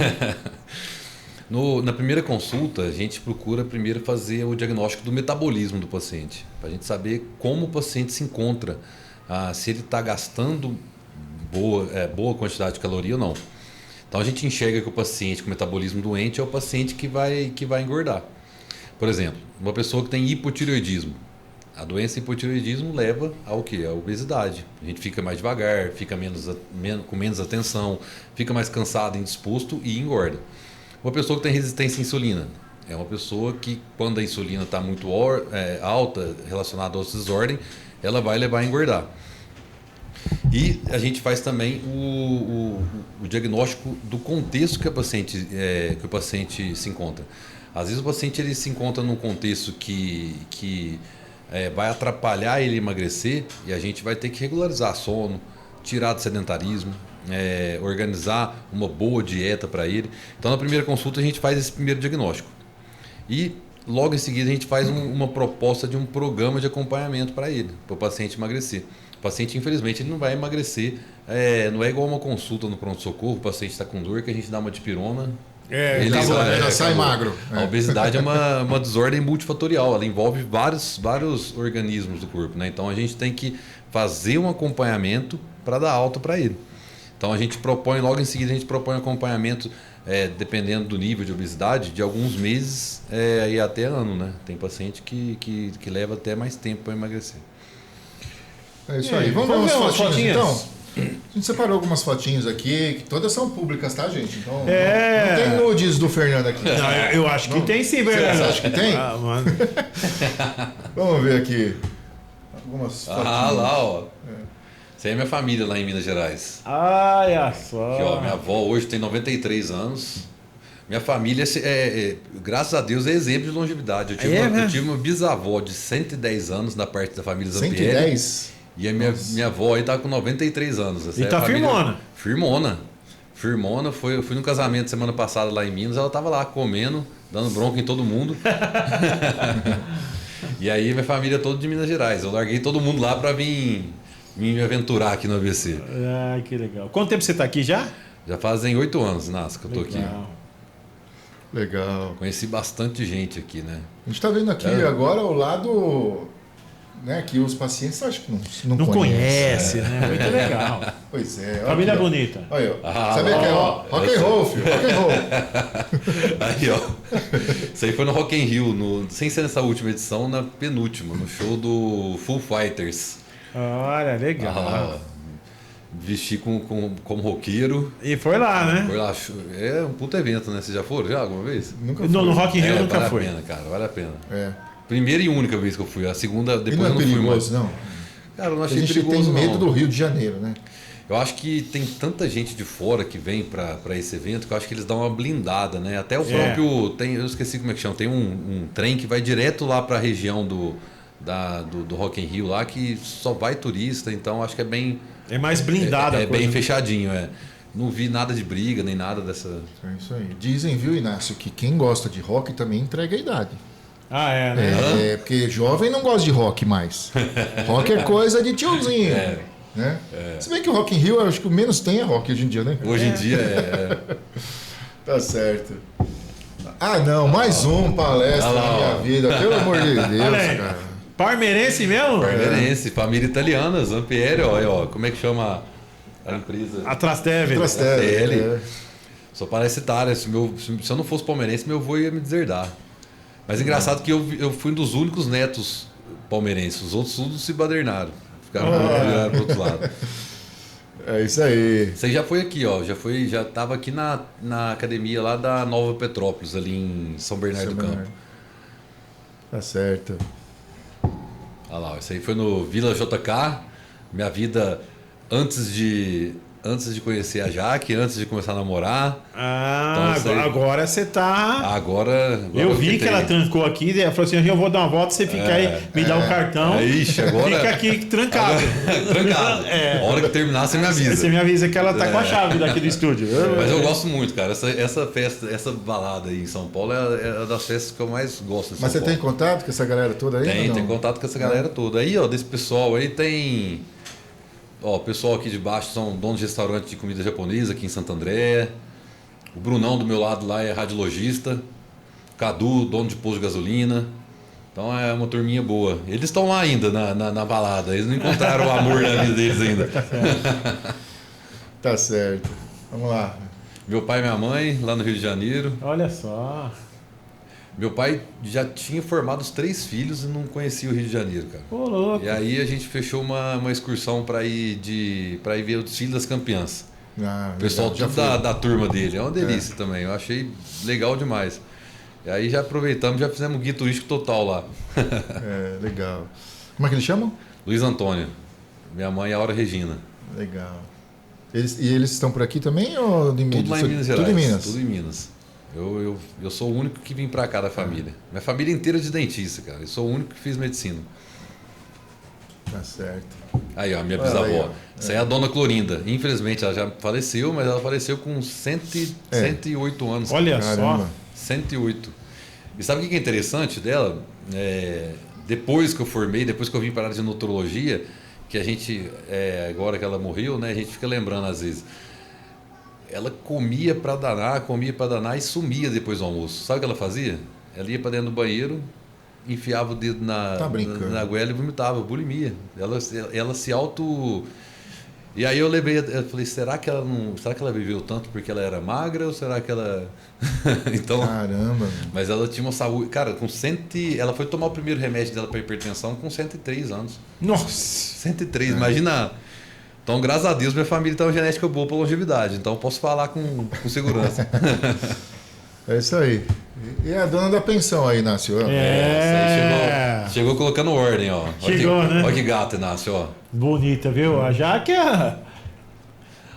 Na primeira consulta, a gente procura primeiro fazer o diagnóstico do metabolismo do paciente, para a gente saber como o paciente se encontra, se ele está gastando boa quantidade de caloria ou não. Então a gente enxerga que o paciente com metabolismo doente é o paciente que vai engordar. Por exemplo, uma pessoa que tem hipotireoidismo. A doença hipotireoidismo leva ao quê? A obesidade. A gente fica mais devagar, fica com menos atenção, fica mais cansado, indisposto e engorda. Uma pessoa que tem resistência à insulina é uma pessoa que, quando a insulina está muito alta, relacionada à desordem, ela vai levar a engordar. E a gente faz também o diagnóstico do contexto que o paciente se encontra. Às vezes o paciente ele se encontra num contexto que vai atrapalhar ele emagrecer e a gente vai ter que regularizar sono, tirar do sedentarismo, organizar uma boa dieta para ele. Então na primeira consulta a gente faz esse primeiro diagnóstico. E logo em seguida a gente faz uma proposta de um programa de acompanhamento para ele, para o paciente emagrecer. O paciente, infelizmente, ele não vai emagrecer. Não é igual uma consulta no pronto-socorro, o paciente está com dor, que a gente dá uma dipirona. Já sai magro. A obesidade é uma desordem multifatorial, ela envolve vários organismos do corpo, né? Então a gente tem que fazer um acompanhamento para dar alta para ele. Então a gente propõe, logo em seguida, um acompanhamento, dependendo do nível de obesidade, de alguns meses e até ano, né? Tem paciente que leva até mais tempo para emagrecer. É isso aí. Vamos ver umas fotinhas então? A gente separou algumas fotinhos aqui, que todas são públicas, tá, gente? Então, não tem nudes do Fernando aqui. Não, eu acho que tem sim, Fernando. Você acha que tem? Mano. Vamos ver aqui. Algumas fotinhas. Lá, ó. Essa aí é minha família lá em Minas Gerais. Olha só. Aqui, ó, minha avó hoje tem 93 anos. Minha família, graças a Deus, é exemplo de longevidade. Eu tive uma bisavó de 110 anos na parte da família Zampieri. 110? E a minha avó aí tá com 93 anos. Essa e tá família... firmona. Firmona. Eu fui no casamento semana passada lá em Minas, ela tava lá comendo, dando bronca em todo mundo. E aí minha família toda de Minas Gerais. Eu larguei todo mundo lá para vir me aventurar aqui no ABC. Ah, que legal. Quanto tempo você tá aqui já? Já fazem 8 anos, Nasca, que eu tô aqui. Legal. Conheci bastante gente aqui, né? A gente tá vendo aqui agora o lado, né, que os pacientes acho que não conhecem, né? Muito legal. Pois é. Família bonita. Olha, sabe que é rock and roll, filho. Rock and roll. Aí, ó. Isso aí foi no Rock in Rio, sem ser nessa última edição, na penúltima, no show do Foo Fighters. Olha, legal. Vesti como roqueiro. E foi lá, né? Foi lá. É um puto evento, né? Vocês já foram já alguma vez? Nunca fui. No Rock in Rio nunca vale fui. Vale a pena, cara. Vale a pena. É. Primeira e única vez que eu fui. A segunda, depois e não é eu não fui mais. não? Cara, eu não achei a gente perigoso, tem medo não. do Rio de Janeiro, né? Eu acho que tem tanta gente de fora que vem para esse evento que eu acho que eles dão uma blindada, né? Até o próprio... eu esqueci como é que chama. Tem um trem que vai direto lá para a região do Rock in Rio lá, que só vai turista, então acho que é bem... É mais blindada. É bem fechadinho, Não vi nada de briga, nem nada dessa... É isso aí. Dizem, viu, Inácio, que quem gosta de rock também entrega a idade. Ah, né? Porque jovem não gosta de rock mais. Rock é coisa de tiozinho. Né? Se bem que o Rock in Rio, eu acho que o menos tem é rock hoje em dia, né? Hoje em dia Tá certo. Ah, não, mais um palestra na minha vida. Pelo amor de Deus, cara. Parmeirense mesmo? Parmeirense, família italiana, Zampieri, ó, como é que chama a empresa? A Trastevere. Trastevere. Sou parasitário, se eu não fosse palmeirense, meu avô ia me deserdar. Mas engraçado que eu fui um dos únicos netos palmeirenses, os outros tudo se badernaram. Ficaram viraram pro outro lado. É isso aí. Você já foi aqui, ó. Já estava aqui na academia lá da Nova Petrópolis, ali em São Bernardo do Campo. Tá certo. Olha lá, isso aí foi no Vila JK. Minha vida antes de conhecer a Jaque, antes de começar a namorar. Ah, então, agora você tá... Agora eu vi que ela trancou aqui, ela falou assim, eu vou dar uma volta, você fica aí, me dá um cartão. Ixi, agora... Fica aqui trancado. Trancado. A hora que terminar, você me avisa. Você me avisa que ela tá com a chave daqui do estúdio. Mas eu gosto muito, cara. Essa festa, essa balada aí em São Paulo é uma das festas que eu mais gosto. Mas você tem contato com essa galera toda aí? Tem contato com essa galera toda. Aí, ó, desse pessoal aí tem... Ó, o pessoal aqui de baixo são donos de restaurante de comida japonesa aqui em Santo André. O Brunão do meu lado lá é radiologista. Cadu, dono de posto de gasolina. Então é uma turminha boa. Eles estão lá ainda na balada. Eles não encontraram o amor na vida deles ainda. Tá certo. Vamos lá. Meu pai e minha mãe, lá no Rio de Janeiro. Olha só. Meu pai já tinha formado os 3 filhos e não conhecia o Rio de Janeiro, cara. Ô, louco. E aí a gente fechou uma excursão para ir ver o desfile das campeãs. O pessoal tudo da turma dele. É uma delícia também. Eu achei legal demais. E aí já aproveitamos, já fizemos um guia turístico total lá. Legal. Como é que eles chamam? Luiz Antônio. Minha mãe é Aura Regina. Legal. Eles estão por aqui também ou de Tudo lá em Minas Gerais. Tudo em Minas? Tudo em Minas. Eu sou o único que vim pra cá da família. Minha família inteira é de dentista, cara. Eu sou o único que fiz medicina. Tá certo. Aí, ó, minha bisavó. Essa é a dona Clorinda. Infelizmente, ela já faleceu, mas ela faleceu com 108 anos. Olha Caramba. só. 108. E sabe o que é interessante dela? Depois que eu formei, depois que eu vim para a área de nutrologia, que a gente, agora que ela morreu, né, a gente fica lembrando às vezes. Ela comia para danar e sumia depois do almoço. Sabe o que ela fazia? Ela ia para dentro do banheiro, enfiava o dedo na goela e vomitava, bulimia. Ela se auto... E aí eu falei, será que ela viveu tanto porque ela era magra ou será que ela... Então, caramba. Mas ela tinha uma saúde... Cara, ela foi tomar o primeiro remédio dela para hipertensão com 103 anos. Nossa! 103, imagina... Então, graças a Deus, minha família tem uma genética boa para longevidade. Então, eu posso falar com segurança. É isso aí. E a dona da pensão aí, Inácio? Chegou colocando ordem, ó. Chegou, né? Olha que gato, Inácio, ó. Bonita, viu? A Jaque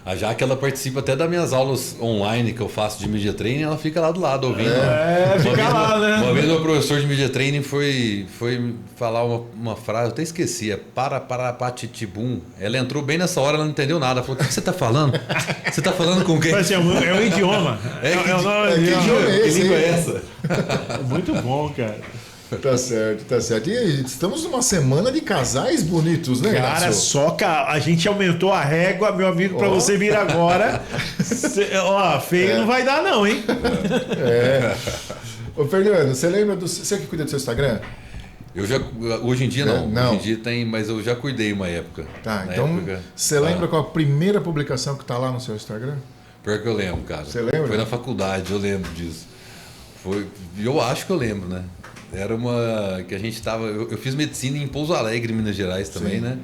A Jaque, ela participa até das minhas aulas online que eu faço de media training, ela fica lá do lado ouvindo. Fica lá, né? Uma vez o meu professor de media training foi falar uma frase, eu até esqueci, parapatitibum. Ela entrou bem nessa hora, ela não entendeu nada. Ela falou, o que você está falando? Você está falando com quem? Mas, assim, é um idioma. Que idioma é esse? Que língua é essa? Muito bom, cara. Tá certo, tá certo. E estamos numa semana de casais bonitos, né, Cara, Inácio? só que a gente aumentou a régua, meu amigo, pra você vir agora. Feio não vai dar não, hein? Ô, Fernando, você lembra você que cuida do seu Instagram? Hoje em dia não. Não. Hoje em dia tem, mas eu já cuidei uma época. Tá, então você lembra qual a primeira publicação que tá lá no seu Instagram? Pior que eu lembro, cara. Você lembra? Foi na faculdade, eu lembro disso. Eu acho que eu lembro, né? Era uma que a gente tava... Eu fiz medicina em Pouso Alegre, Minas Gerais também, né?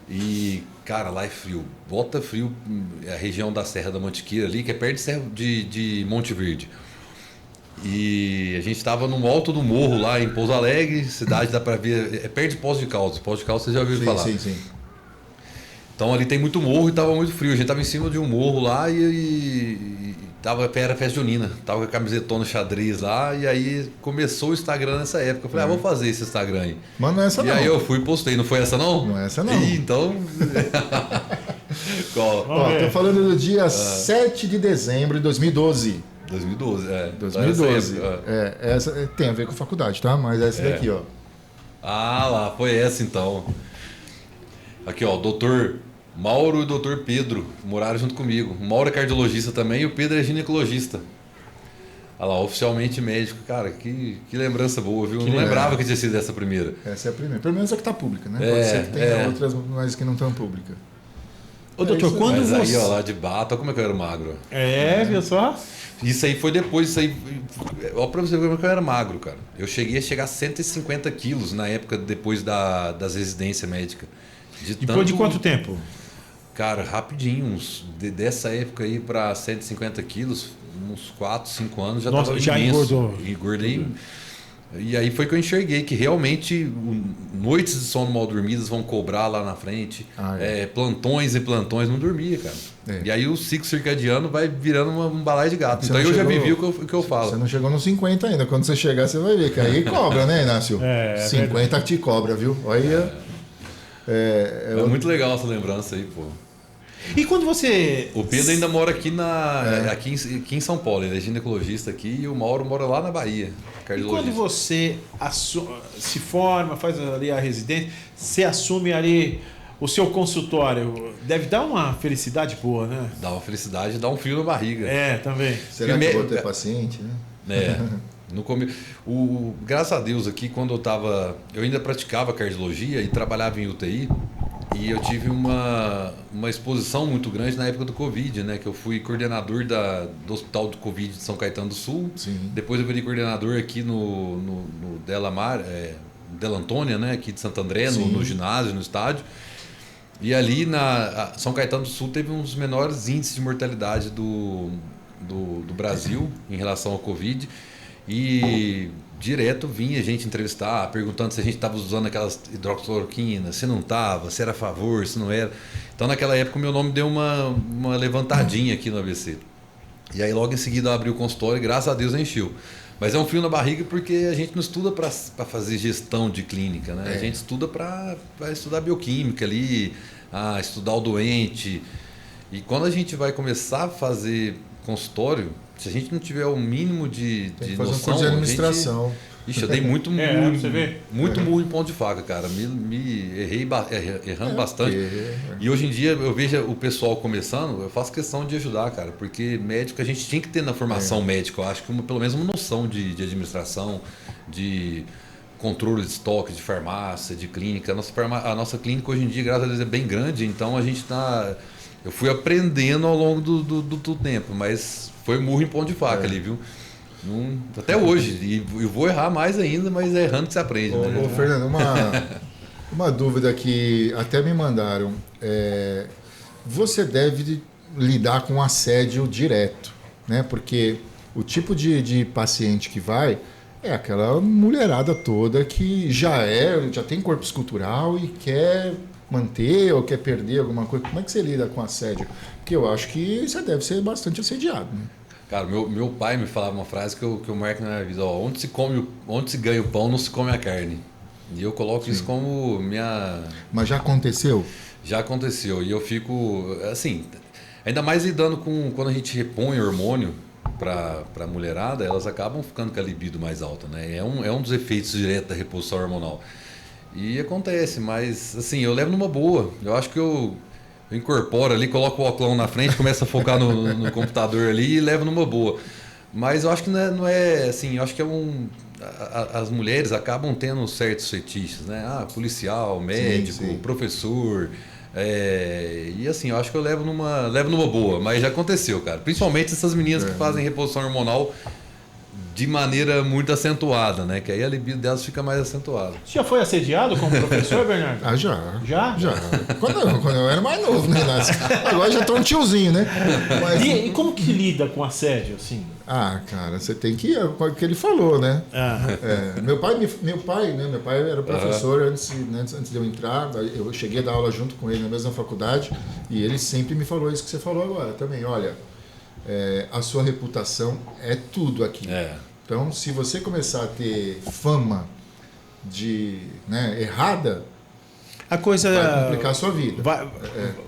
E, cara, lá é frio. Bota frio, a região da Serra da Mantiqueira ali, que é perto de Monte Verde. E a gente estava no alto do morro lá em Pouso Alegre, cidade dá para ver... É perto de Poços de Caldas. Poços de Caldas você já ouviu falar. Sim. Então ali tem muito morro e tava muito frio. A gente tava em cima de um morro lá era festa junina. Tava com a camisetona xadrez lá e aí começou o Instagram nessa época. Eu falei, vou fazer esse Instagram aí. Mas não é essa não. E aí eu fui e postei. Não foi essa não? Não é essa não. Então... Ó, tô falando do dia 7 de dezembro de 2012. 2012, 2012. Essa tem a ver com faculdade, tá? Mas essa daqui, ó. Ah, lá, foi essa então. Aqui, ó, doutor Mauro e o doutor Pedro moraram junto comigo. O Mauro é cardiologista também e o Pedro é ginecologista. Olha lá, oficialmente médico. Cara, que lembrança boa, viu? Não lembrava que tinha sido essa primeira. Essa é a primeira. Pelo menos a que tá pública, né? Pode ser que tenha outras, mas que não estão públicas. Ô, doutor, quando mas você... aí, ó, lá de bata, olha como é que eu era magro. Viu só? Isso aí foi depois, isso aí... Olha pra você ver como é que eu era magro, cara. Eu cheguei a chegar a 150 quilos na época depois das residências médicas. Depois de quanto tempo? Cara, rapidinho, dessa época aí pra 150 quilos, uns 4, 5 anos, já tava já imenso. Engordei. E aí foi que eu enxerguei que realmente noites de sono mal dormidas vão cobrar lá na frente. Plantões e plantões, não dormia, cara. E aí o ciclo circadiano vai virando um balaio de gato. Então eu já vivi o que eu falo. Você não chegou nos 50 ainda. Quando você chegar, você vai ver que aí cobra, né, Inácio? 50 verdade. Te cobra, viu? Olha. É muito legal essa lembrança aí, pô. E quando você... O Pedro ainda mora aqui aqui em São Paulo, ele é ginecologista aqui, e o Mauro mora lá na Bahia, cardiologista. E quando você se forma, faz ali a residência, você assume ali o seu consultório, deve dar uma felicidade boa, né? Dá uma felicidade, dá um frio na barriga. Também. Será que eu vou ter paciente, né? Graças a Deus aqui, quando eu ainda praticava cardiologia e trabalhava em UTI, e eu tive uma exposição muito grande na época do Covid, né? Que eu fui coordenador do Hospital do Covid de São Caetano do Sul. Sim. Depois eu virei coordenador aqui no Della Antônia, né? Aqui de Santo André, no ginásio, no estádio. E ali São Caetano do Sul teve um dos menores índices de mortalidade do Brasil em relação ao Covid. E direto vinha gente entrevistar, perguntando se a gente estava usando aquelas hidroxicloroquina, se não estava, se era a favor, se não era. Então naquela época o meu nome deu uma levantadinha aqui no ABC. E aí logo em seguida eu abri o consultório e graças a Deus encheu. Mas é um frio na barriga porque a gente não estuda para fazer gestão de clínica, né? A gente estuda para estudar bioquímica ali, estudar o doente. E quando a gente vai começar a fazer consultório, se a gente não tiver o mínimo de fazer noção... um curso de administração. Eu dei muito murro em ponto de faca, cara. Errei errando bastante. E hoje em dia eu vejo o pessoal começando, eu faço questão de ajudar, cara. Porque médico, a gente tinha que ter na formação médica, eu acho que pelo menos uma noção de administração, de controle de estoque, de farmácia, de clínica. A nossa clínica hoje em dia, graças a Deus, é bem grande, então a gente está... Eu fui aprendendo ao longo do tempo, mas foi murro em ponto de faca ali, viu? Até hoje. E eu vou errar mais ainda, mas é errando que você aprende. Ô, Fernando, uma dúvida que até me mandaram. Você deve lidar com assédio direto, né? Porque o tipo de paciente que vai é aquela mulherada toda que já tem corpo escultural e quer manter ou quer perder alguma coisa. Como é que você lida com assédio? Porque eu acho que você deve ser bastante assediado, né? Cara, meu pai me falava uma frase que eu marco na minha vida: onde se ganha o pão, não se come a carne. E eu coloco isso como minha... Mas já aconteceu? Já aconteceu. E eu fico, assim, ainda mais lidando com... Quando a gente repõe hormônio para mulherada, elas acabam ficando com a libido mais alta, né? É um dos efeitos diretos da reposição hormonal. E acontece, mas assim, eu levo numa boa. Eu acho que eu incorporo ali, coloco o óculos na frente, começo a focar no computador ali e levo numa boa. Mas eu acho que não é assim, eu acho que as mulheres acabam tendo certos fetiches, né? Policial, médico, sim. Professor. E assim, eu acho que eu levo numa boa, mas já aconteceu, cara. Principalmente essas meninas que fazem reposição hormonal de maneira muito acentuada, né? Que aí a libido delas fica mais acentuada. Você já foi assediado como professor, Bernardo? Já. Já? Já. Quando eu era mais novo, né? Agora já tô um tiozinho, né? Mas... E como que lida com assédio, assim? Ah, cara, você tem que ir, é o que ele falou, né? Ah. Meu pai, né? Meu pai era professor antes de eu entrar. Eu cheguei a dar aula junto com ele na mesma faculdade e ele sempre me falou isso que você falou agora também. Olha, a sua reputação é tudo aqui. Então, se você começar a ter fama errada, a coisa vai complicar a sua vida.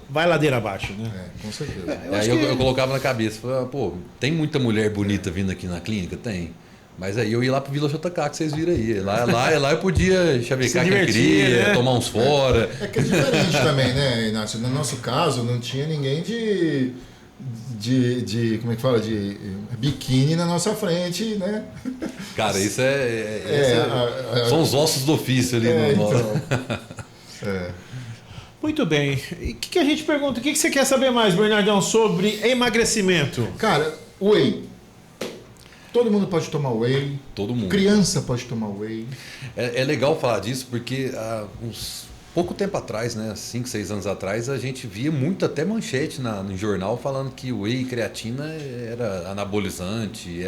Vai ladeira abaixo, né? Com certeza. Eu colocava na cabeça, falava, pô, tem muita mulher bonita vindo aqui na clínica? Tem. Mas aí eu ia lá pro Vila JK, que vocês viram aí. Lá eu podia chavecar quem queria, né? Tomar uns fora. Que é diferente também, né, Inácio? No nosso caso, não tinha ninguém de como é que fala? De biquíni na nossa frente, né? Cara, isso são os ossos do ofício ali. Muito bem. E o que a gente pergunta? O que você quer saber mais, Bernardão, sobre emagrecimento? Cara, whey. Todo mundo pode tomar whey. Todo mundo. Criança pode tomar whey. É legal falar disso porque pouco tempo atrás, né, 5, 6 anos atrás, a gente via muito até manchete no jornal falando que o whey e creatina era anabolizante,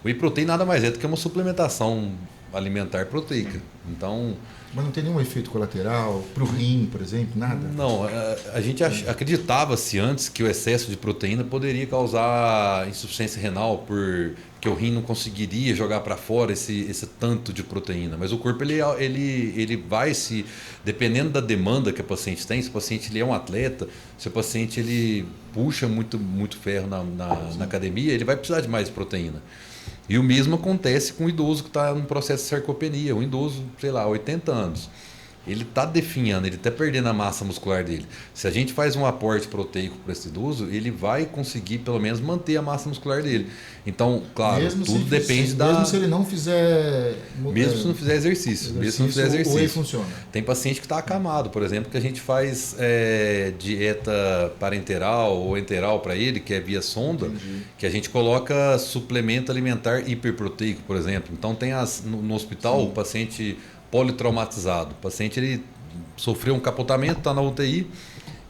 whey protein nada mais é do que uma suplementação alimentar proteica. Então, mas não tem nenhum efeito colateral para o rim, por exemplo, nada? Não, a gente acreditava-se antes que o excesso de proteína poderia causar insuficiência renal, porque o rim não conseguiria jogar para fora esse tanto de proteína. Mas o corpo ele vai dependendo da demanda que o paciente tem, se o paciente ele é um atleta, se o paciente ele puxa muito ferro na academia, ele vai precisar de mais proteína. E o mesmo acontece com o idoso que está no processo de sarcopenia. Um idoso, sei lá, 80 anos. Ele está definhando, ele está perdendo a massa muscular dele. Se a gente faz um aporte proteico para esse idoso, ele vai conseguir pelo menos manter a massa muscular dele. Então, claro, tudo depende da... Mesmo se ele não fizer... Mesmo se não fizer exercício. O whey funciona. Tem paciente que está acamado, por exemplo, que a gente faz dieta parenteral ou enteral para ele, que é via sonda, que a gente coloca suplemento alimentar hiperproteico, por exemplo. Então, tem no hospital o paciente politraumatizado. O paciente ele sofreu um capotamento, está na UTI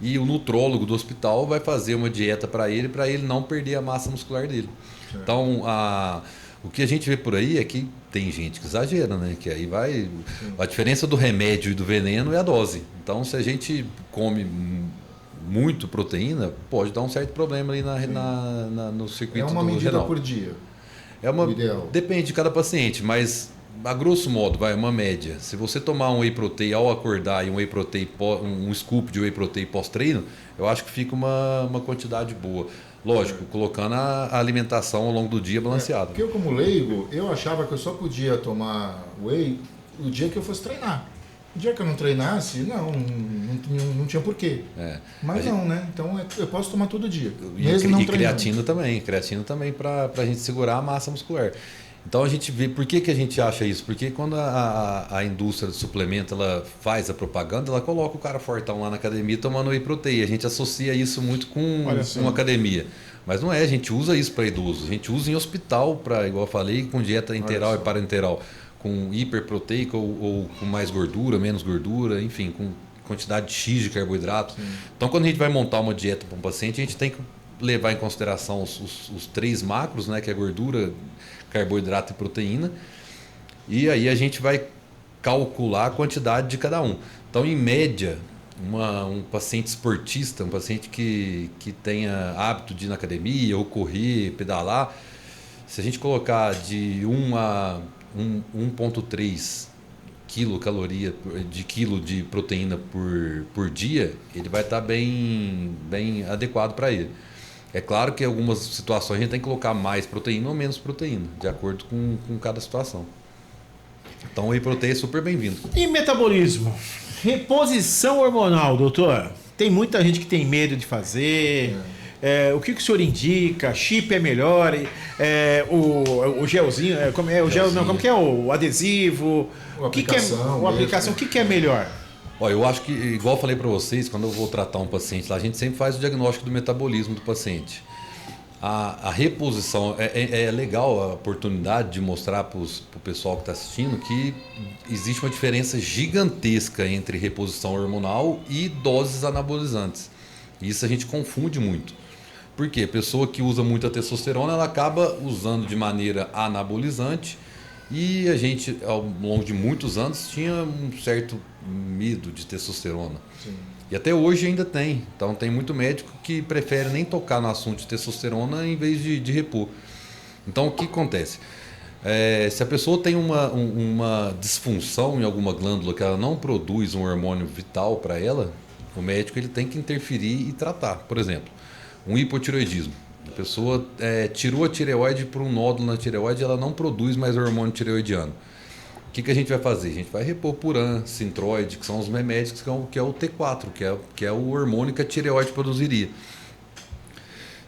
e o nutrólogo do hospital vai fazer uma dieta para ele não perder a massa muscular dele. Certo. Então, o que a gente vê por aí é que tem gente que exagera, né? Que aí vai... A diferença do remédio e do veneno é a dose. Então, se a gente come muito proteína, pode dar um certo problema ali no circuito do renal. É uma medida por dia? Ideal. Depende de cada paciente, mas... A grosso modo, uma média. Se você tomar um whey protein ao acordar e um whey protein um scoop de whey protein pós-treino, eu acho que fica uma quantidade boa. Lógico, colocando a alimentação ao longo do dia balanceada. Porque eu, como leigo, eu achava que eu só podia tomar whey o dia que eu fosse treinar. O dia que eu não treinasse, não tinha porquê. Mas né? Então eu posso tomar todo dia. Mesmo não treinando. Creatina também para a gente segurar a massa muscular. Então a gente vê, por que a gente acha isso? Porque quando a indústria de suplemento ela faz a propaganda, ela coloca o cara fortão lá na academia tomando whey protein. A gente associa isso muito com academia. Mas não é, a gente usa isso para idosos. A gente usa em hospital, igual eu falei, com dieta enteral e parenteral, com hiperproteica ou com mais gordura, menos gordura, enfim, com quantidade X de carboidrato. Sim. Então quando a gente vai montar uma dieta para um paciente, a gente tem que levar em consideração os 3 macros, né, que é gordura, carboidrato e proteína, e aí a gente vai calcular a quantidade de cada um. Então, em média, um paciente esportista, um paciente que tenha hábito de ir na academia ou correr, pedalar, se a gente colocar de 1 a 1,3 quilocaloria de quilo de proteína por dia, ele vai estar bem adequado para ele. É claro que em algumas situações a gente tem que colocar mais proteína ou menos proteína, de acordo com cada situação. Então o whey protein é super bem-vindo. E metabolismo? Reposição hormonal, doutor? Tem muita gente que tem medo de fazer. O que o senhor indica? Chip é melhor? O gelzinho? Como que é o adesivo? A aplicação. O que é melhor? Eu acho que, igual eu falei para vocês, quando eu vou tratar um paciente lá, a gente sempre faz o diagnóstico do metabolismo do paciente. A reposição, é legal a oportunidade de mostrar para o pessoal que está assistindo que existe uma diferença gigantesca entre reposição hormonal e doses anabolizantes. Isso a gente confunde muito. Por quê? A pessoa que usa muita testosterona, ela acaba usando de maneira anabolizante e a gente, ao longo de muitos anos, tinha um certo medo de testosterona. Sim. E até hoje ainda tem. Então tem muito médico que prefere nem tocar no assunto de testosterona em vez de repor. Então o que acontece? Se a pessoa tem uma disfunção em alguma glândula que ela não produz um hormônio vital para ela, o médico ele tem que interferir e tratar. Por exemplo, um hipotireoidismo. A pessoa tirou a tireoide por um nódulo na tireoide e ela não produz mais o hormônio tireoidiano. O que a gente vai fazer? A gente vai repor Puran, Sintroid, que são os remédios, que é o T4, que é o hormônio que a tireoide produziria.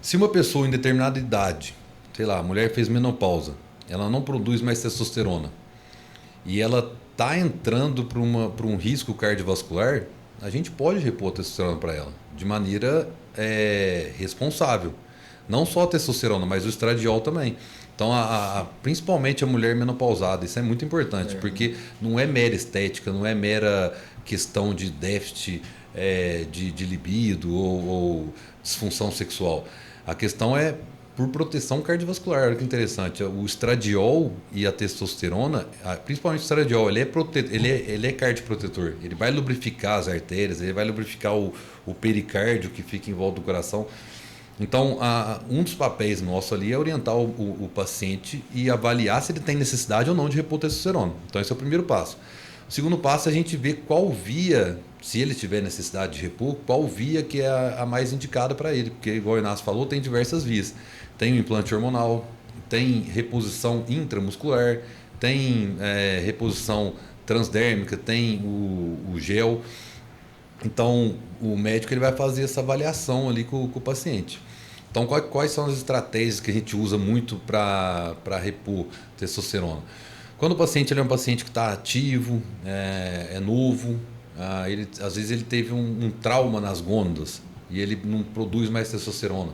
Se uma pessoa em determinada idade, sei lá, a mulher fez menopausa, ela não produz mais testosterona e ela está entrando para um risco cardiovascular, a gente pode repor a testosterona para ela de maneira responsável. Não só a testosterona, mas o estradiol também. Então, principalmente a mulher menopausada, isso é muito importante, porque não é mera estética, não é mera questão de déficit de libido ou disfunção sexual. A questão é por proteção cardiovascular. Olha que interessante. O estradiol e a testosterona, principalmente o estradiol, ele é cardioprotetor. Ele vai lubrificar as artérias, ele vai lubrificar o pericárdio que fica em volta do coração. Então, um dos papéis nosso ali é orientar o paciente e avaliar se ele tem necessidade ou não de repor testosterona. Então, esse é o primeiro passo. O segundo passo é a gente ver qual via, se ele tiver necessidade de repor, qual via que é a mais indicada para ele. Porque, igual o Inácio falou, tem diversas vias. Tem o implante hormonal, tem reposição intramuscular, tem reposição transdérmica, tem o gel. Então, o médico ele vai fazer essa avaliação ali com o paciente. Então, quais são as estratégias que a gente usa muito para repor testosterona? Quando o paciente ele é um paciente que está ativo, é novo, às vezes ele teve um trauma nas gônadas e ele não produz mais testosterona.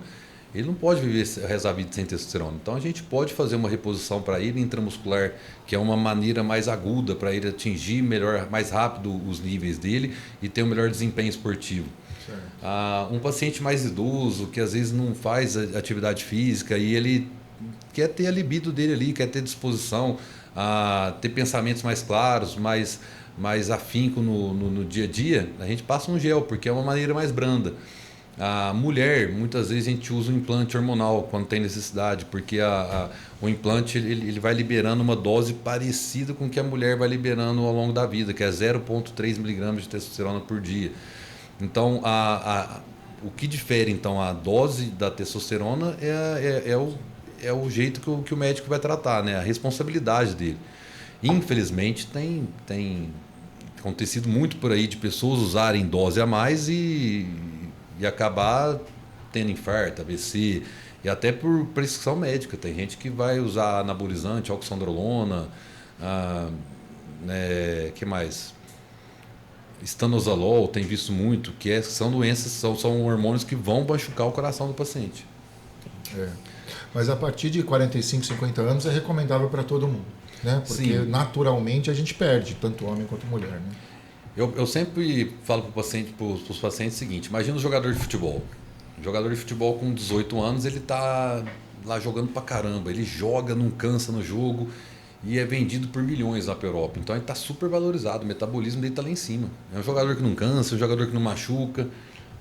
Ele não pode viver o resto da vida sem testosterona. Então, a gente pode fazer uma reposição para ele intramuscular, que é uma maneira mais aguda para ele atingir mais rápido os níveis dele e ter um melhor desempenho esportivo. Um paciente mais idoso, que às vezes não faz atividade física e ele quer ter a libido dele ali, quer ter disposição, ter pensamentos mais claros, mais afinco no dia a dia, a gente passa um gel, porque é uma maneira mais branda. A mulher, muitas vezes a gente usa um implante hormonal quando tem necessidade, porque o implante ele vai liberando uma dose parecida com o que a mulher vai liberando ao longo da vida, que é 0,3 miligramas de testosterona por dia. Então, o que difere então a dose da testosterona é o jeito que o médico vai tratar, né? A responsabilidade dele. Infelizmente, tem acontecido muito por aí de pessoas usarem dose a mais e acabar tendo infarto, AVC, e até por prescrição médica. Tem gente que vai usar anabolizante, oxandrolona, que mais? Estanozolol, tem visto muito, são doenças, são hormônios que vão machucar o coração do paciente. Mas a partir de 45, 50 anos é recomendável para todo mundo, né? Porque naturalmente a gente perde, tanto homem quanto mulher, né? Eu sempre falo para os pacientes o seguinte: imagina um jogador de futebol. Um jogador de futebol com 18 anos, ele está lá jogando pra caramba, ele joga, não cansa no jogo e é vendido por milhões na Europa. Então ele está super valorizado, o metabolismo dele está lá em cima. É um jogador que não cansa, um jogador que não machuca,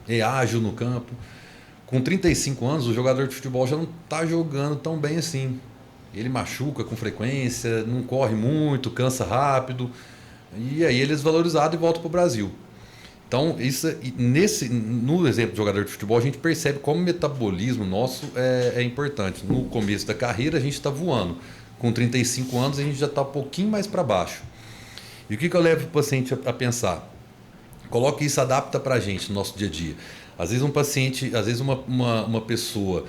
é ágil no campo. Com 35 anos, o jogador de futebol já não está jogando tão bem assim. Ele machuca com frequência, não corre muito, cansa rápido. E aí ele é desvalorizado e volta para o Brasil. Então, no exemplo de jogador de futebol, a gente percebe como o metabolismo nosso é importante. No começo da carreira, a gente está voando. Com 35 anos, a gente já está um pouquinho mais para baixo. E o que eu levo o paciente a pensar? Coloque isso, adapta para a gente no nosso dia a dia. Às vezes uma pessoa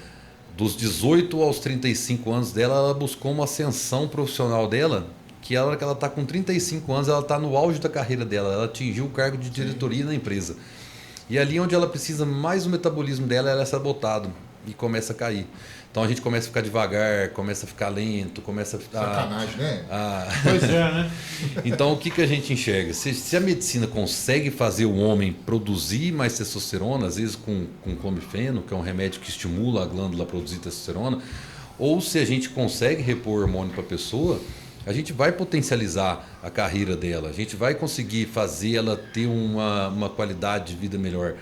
dos 18 aos 35 anos dela, ela buscou uma ascensão profissional dela, que ela está com 35 anos, ela está no auge da carreira dela, ela atingiu o cargo de diretoria na empresa. E ali onde ela precisa mais do metabolismo dela, ela é sabotado. e começa a cair. Então a gente começa a ficar devagar, começa a ficar lento, começa a ficar... Sacanagem, né? Pois é, né? Então o que a gente enxerga? Se a medicina consegue fazer o homem produzir mais testosterona, às vezes com clomifeno, que é um remédio que estimula a glândula a produzir testosterona, ou se a gente consegue repor hormônio para a pessoa, a gente vai potencializar a carreira dela, a gente vai conseguir fazer ela ter uma qualidade de vida melhor.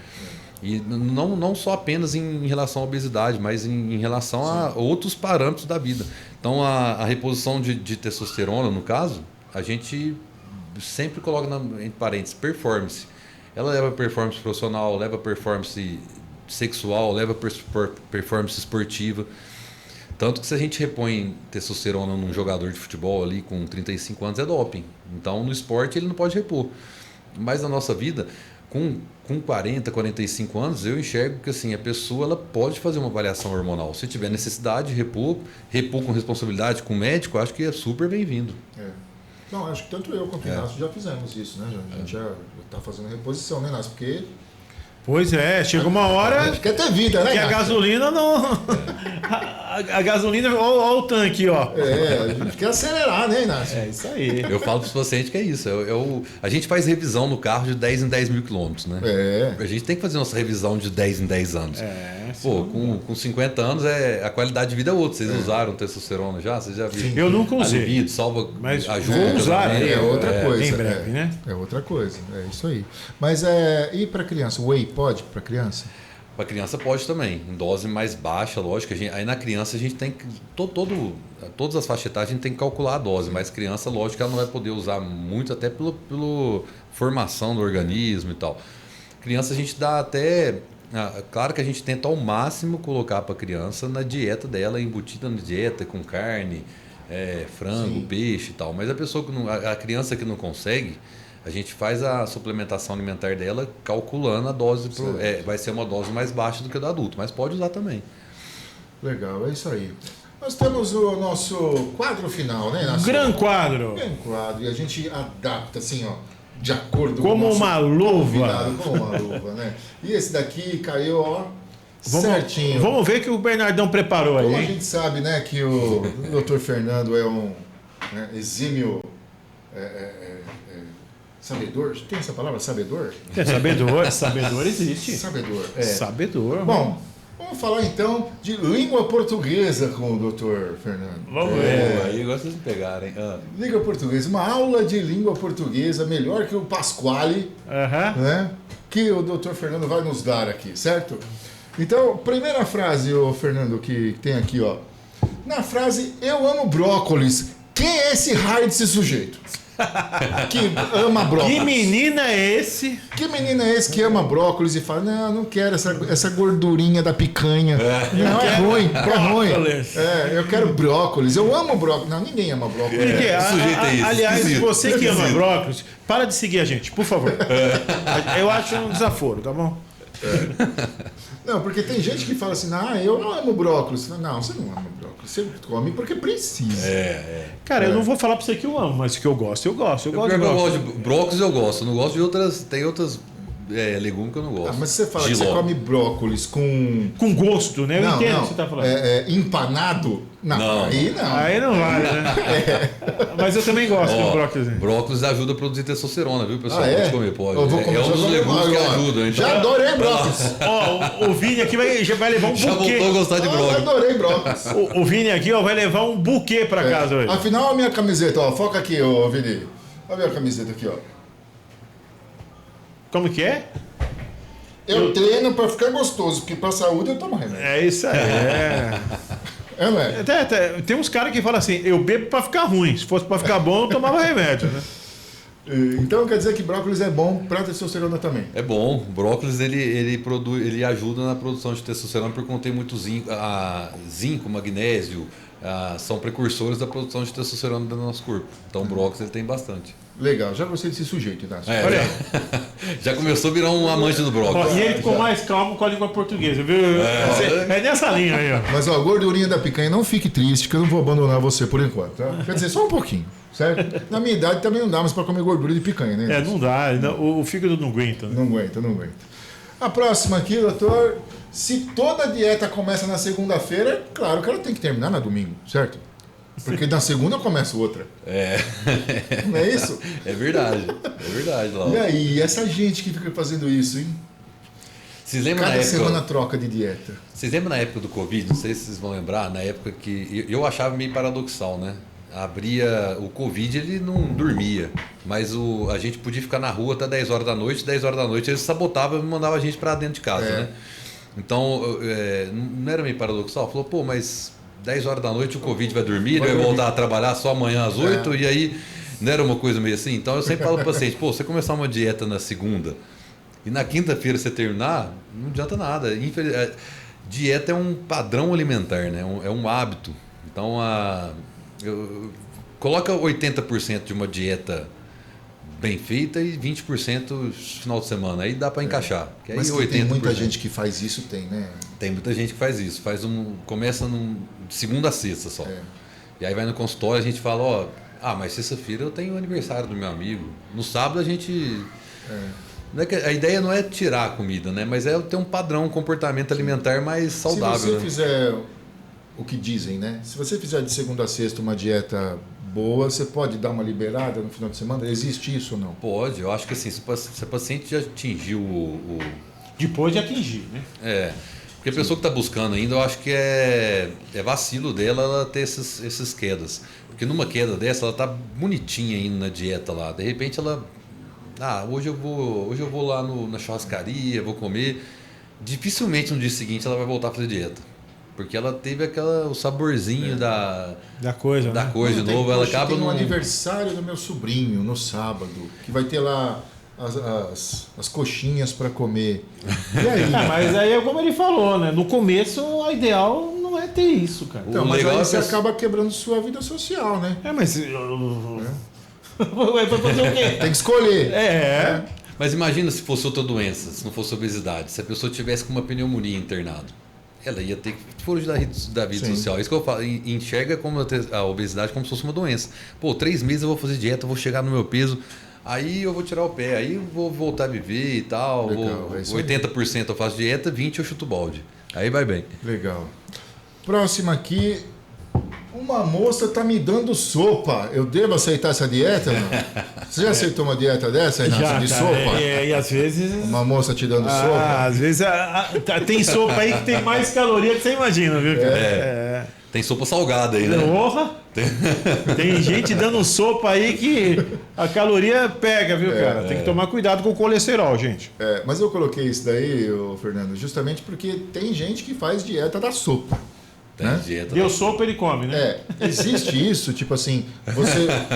E não só apenas em relação à obesidade, mas em relação a outros parâmetros da vida. Então, a reposição de testosterona, no caso, a gente sempre coloca entre parênteses performance. Ela leva performance profissional, leva performance sexual, leva performance esportiva. Tanto que se a gente repõe testosterona num jogador de futebol ali com 35 anos é doping. Então, no esporte ele não pode repor. Mas na nossa vida... Com 40, 45 anos, eu enxergo que assim, a pessoa ela pode fazer uma avaliação hormonal. Se tiver necessidade de repor com responsabilidade com o médico, acho que é super bem-vindo. Não, acho que tanto eu quanto o Inácio já fizemos isso, né? A gente já está fazendo reposição, né, Inácio? Porque... Pois é, chega uma hora... A gente quer ter vida, né, que Inácio? a gasolina não... A gasolina, olha o tanque, ó. A gente quer acelerar, né, Inácio? É isso aí. Eu falo para os pacientes que é isso. A gente faz revisão no carro de 10 em 10 mil quilômetros, né? A gente tem que fazer nossa revisão de 10 em 10 anos. Pô, com 50 anos a qualidade de vida é outra. Vocês usaram testosterona já? Vocês já viram? Eu nunca usei. Libido, salva, mas ajuda. vou usar, né? É outra coisa. Em breve, né? É outra coisa, é isso aí. Mas e para criança? Whey pode para criança? Para criança pode também, em dose mais baixa, lógico. Aí na criança a gente tem que. Todas as faixas etárias a gente tem que calcular a dose, mas criança, lógico, ela não vai poder usar muito, até pela formação do organismo e tal. Criança a gente dá até. Claro que a gente tenta ao máximo colocar para a criança na dieta dela, embutida na dieta, com carne, frango, peixe e tal. Mas a criança que não consegue. A gente faz a suplementação alimentar dela calculando a dose. Vai ser uma dose mais baixa do que a do adulto, mas pode usar também. Legal, é isso aí. Nós temos o nosso quadro final, né? Gran quadro. Gran quadro. E a gente adapta assim, ó, de acordo como com o uma luva. Como uma luva, né? E esse daqui caiu, ó, certinho. Vamos ver que o Bernardão preparou aí. Como a gente sabe, né, que o Dr. Fernando é um exímio... sabedor? Tem essa palavra, sabedor? Sabedor. Sabedor existe. Sabedor. Sabedor. Bom, vamos falar então de língua portuguesa com o Dr. Fernando. Vamos ver. Aí eu gosto de pegarem. Língua portuguesa, uma aula de língua portuguesa melhor que o Pasquale, né? Que o Dr. Fernando vai nos dar aqui, certo? Então, primeira frase, ô Fernando, que tem aqui, ó. Na frase, eu amo brócolis. Quem é esse raio desse sujeito? Que ama brócolis. Que menino é esse? Que menino é esse que ama brócolis e fala, não quero essa gordurinha da picanha. Não, é ruim, é ruim. Eu quero brócolis, eu amo brócolis. Não, ninguém ama brócolis. Aliás, você que ama brócolis, para de seguir a gente, por favor. Eu acho um desaforo, tá bom? Não, porque tem gente que fala assim, eu não amo brócolis. Não, você não ama brócolis, você come porque precisa. Cara, eu não vou falar pra você que eu amo, mas que eu gosto, eu gosto. Eu gosto de brócolis, eu gosto. Eu não gosto de outras. Tem outras legumes que eu não gosto. Mas você fala que você come brócolis com gosto, né? Eu entendo o que você tá falando. Empanado? Não, aí não. Aí não vale, né? Mas eu também gosto de brócolis. Brócolis ajuda a produzir testosterona, viu, pessoal? Pode comer, pode. Eu vou comer, é um dos legumes que ajuda. Então... Já adorei brócolis. O Vini aqui vai levar um buquê. Já voltou a gostar de brócolis. Adorei brócolis. O Vini aqui vai levar um buquê pra casa hoje. Afinal, a minha camiseta, ó, foca aqui, ô Vini. Olha a minha camiseta aqui, ó. Como que é? Eu treino pra ficar gostoso, porque pra saúde eu tomo remédio. É isso aí. Não é? Tem uns caras que falam assim, eu bebo pra ficar ruim. Se fosse pra ficar bom, eu tomava remédio, né? Então quer dizer que brócolis é bom pra testosterona também? É bom. O brócolis ele ajuda na produção de testosterona porque contém muito zinco, magnésio, são precursores da produção de testosterona do nosso corpo. Então o brócolis ele tem bastante. Legal, já gostei desse sujeito, Inácio. Olha aí. Já começou a virar um amante do brócolis. E ele ficou mais calmo com a língua portuguesa, viu? É nessa linha aí, ó. Mas ó, gordurinha da picanha, não fique triste, que eu não vou abandonar você por enquanto, tá? Quer dizer, só um pouquinho, certo? Na minha idade também não dá mais pra comer gordura de picanha, né? Não dá. O fígado não aguenta. Né? Não aguenta. A próxima aqui, doutor. Se toda dieta começa na segunda-feira, claro que ela tem que terminar na domingo, certo? Porque na segunda começa outra. Não é isso? É verdade, Lauro. E aí, essa gente que fica fazendo isso, hein? Vocês lembram Cada na época, semana troca de dieta. Vocês lembram na época do Covid? Não sei se vocês vão lembrar, na época que eu achava meio paradoxal, né? Abria o Covid, ele não dormia, mas a gente podia ficar na rua até 10 horas da noite, 10 horas da noite eles sabotavam e mandavam a gente para dentro de casa, né? Então, não era meio paradoxal? Falou, pô, mas 10 horas da noite o Covid vai dormir, ele vai voltar a trabalhar só amanhã às 8, e aí não era uma coisa meio assim? Então eu sempre falo para o paciente, pô, você começar uma dieta na segunda e na quinta-feira você terminar, não adianta nada. Dieta é um padrão alimentar, né? É um hábito. Então, coloca 80% de uma dieta bem feita e 20% no final de semana. Aí dá para encaixar. Aí Mas que tem muita gente que faz isso, tem, né? Tem muita gente que faz isso. Começa de segunda a sexta só. E aí vai no consultório, a gente fala, mas sexta-feira eu tenho o aniversário do meu amigo. No sábado a gente... A ideia não é tirar a comida, né? Mas é ter um padrão, um comportamento alimentar mais saudável. Se você fizer o que dizem, né? Se você fizer de segunda a sexta uma dieta boa, você pode dar uma liberada no final de semana? Existe isso ou não? Pode. Eu acho que assim, se o paciente já atingiu Depois de atingir, né? Porque a pessoa que está buscando ainda, eu acho que é vacilo dela ela ter essas quedas. Porque numa queda dessa, ela está bonitinha indo na dieta lá. De repente ela... hoje eu vou lá na churrascaria, vou comer. Dificilmente no dia seguinte ela vai voltar a fazer dieta. Porque ela teve o saborzinho da coisa de novo. Ela acaba no aniversário do meu sobrinho, no sábado, que vai ter lá as coxinhas para comer. E aí? Mas aí é como ele falou, né? No começo, o ideal não é ter isso, cara. Então, mas aí você acaba quebrando sua vida social, né? Mas... Vai fazer o quê? Tem que escolher. Mas imagina se fosse outra doença, se não fosse obesidade. Se a pessoa tivesse com uma pneumonia internado, ela ia ter que fugir da vida social. Isso que eu falo, enxerga a obesidade como se fosse uma doença. Pô, 3 meses eu vou fazer dieta, vou chegar no meu peso, aí eu vou tirar o pé, aí eu vou voltar a viver e tal. Legal, 80% eu faço dieta, 20% eu chuto balde. Aí vai bem. Legal. Próxima aqui. Uma moça tá me dando sopa. Eu devo aceitar essa dieta? Não? Você já aceitou uma dieta dessa, Inácio, de sopa? E às vezes... Uma moça te dando sopa? Às vezes tem sopa aí que tem mais caloria que você imagina, viu, cara? Tem sopa salgada aí, né? Porra! Tem gente dando sopa aí que a caloria pega, viu, cara? Tem que tomar cuidado com o colesterol, gente. Mas eu coloquei isso daí, Fernando, justamente porque tem gente que faz dieta da sopa. Né? Deu sopa, ele come, né? Existe isso, tipo assim,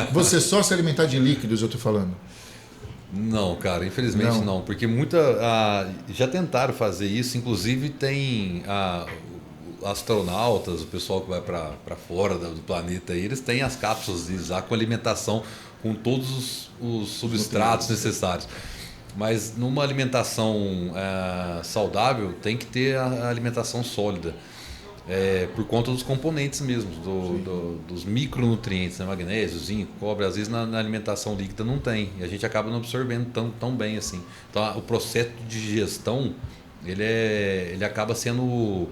você só se alimentar de líquidos, eu tô falando. Não, cara, infelizmente não, porque já tentaram fazer isso, inclusive tem astronautas, o pessoal que vai para fora do planeta, eles têm as cápsulas deles lá com alimentação, com todos os substratos necessários. Mas numa alimentação saudável tem que ter a alimentação sólida. Por conta dos componentes mesmo, dos micronutrientes, né? Magnésio, zinco, cobre, às vezes na alimentação líquida não tem, e a gente acaba não absorvendo tão bem assim. Então o processo de digestão, ele acaba sendo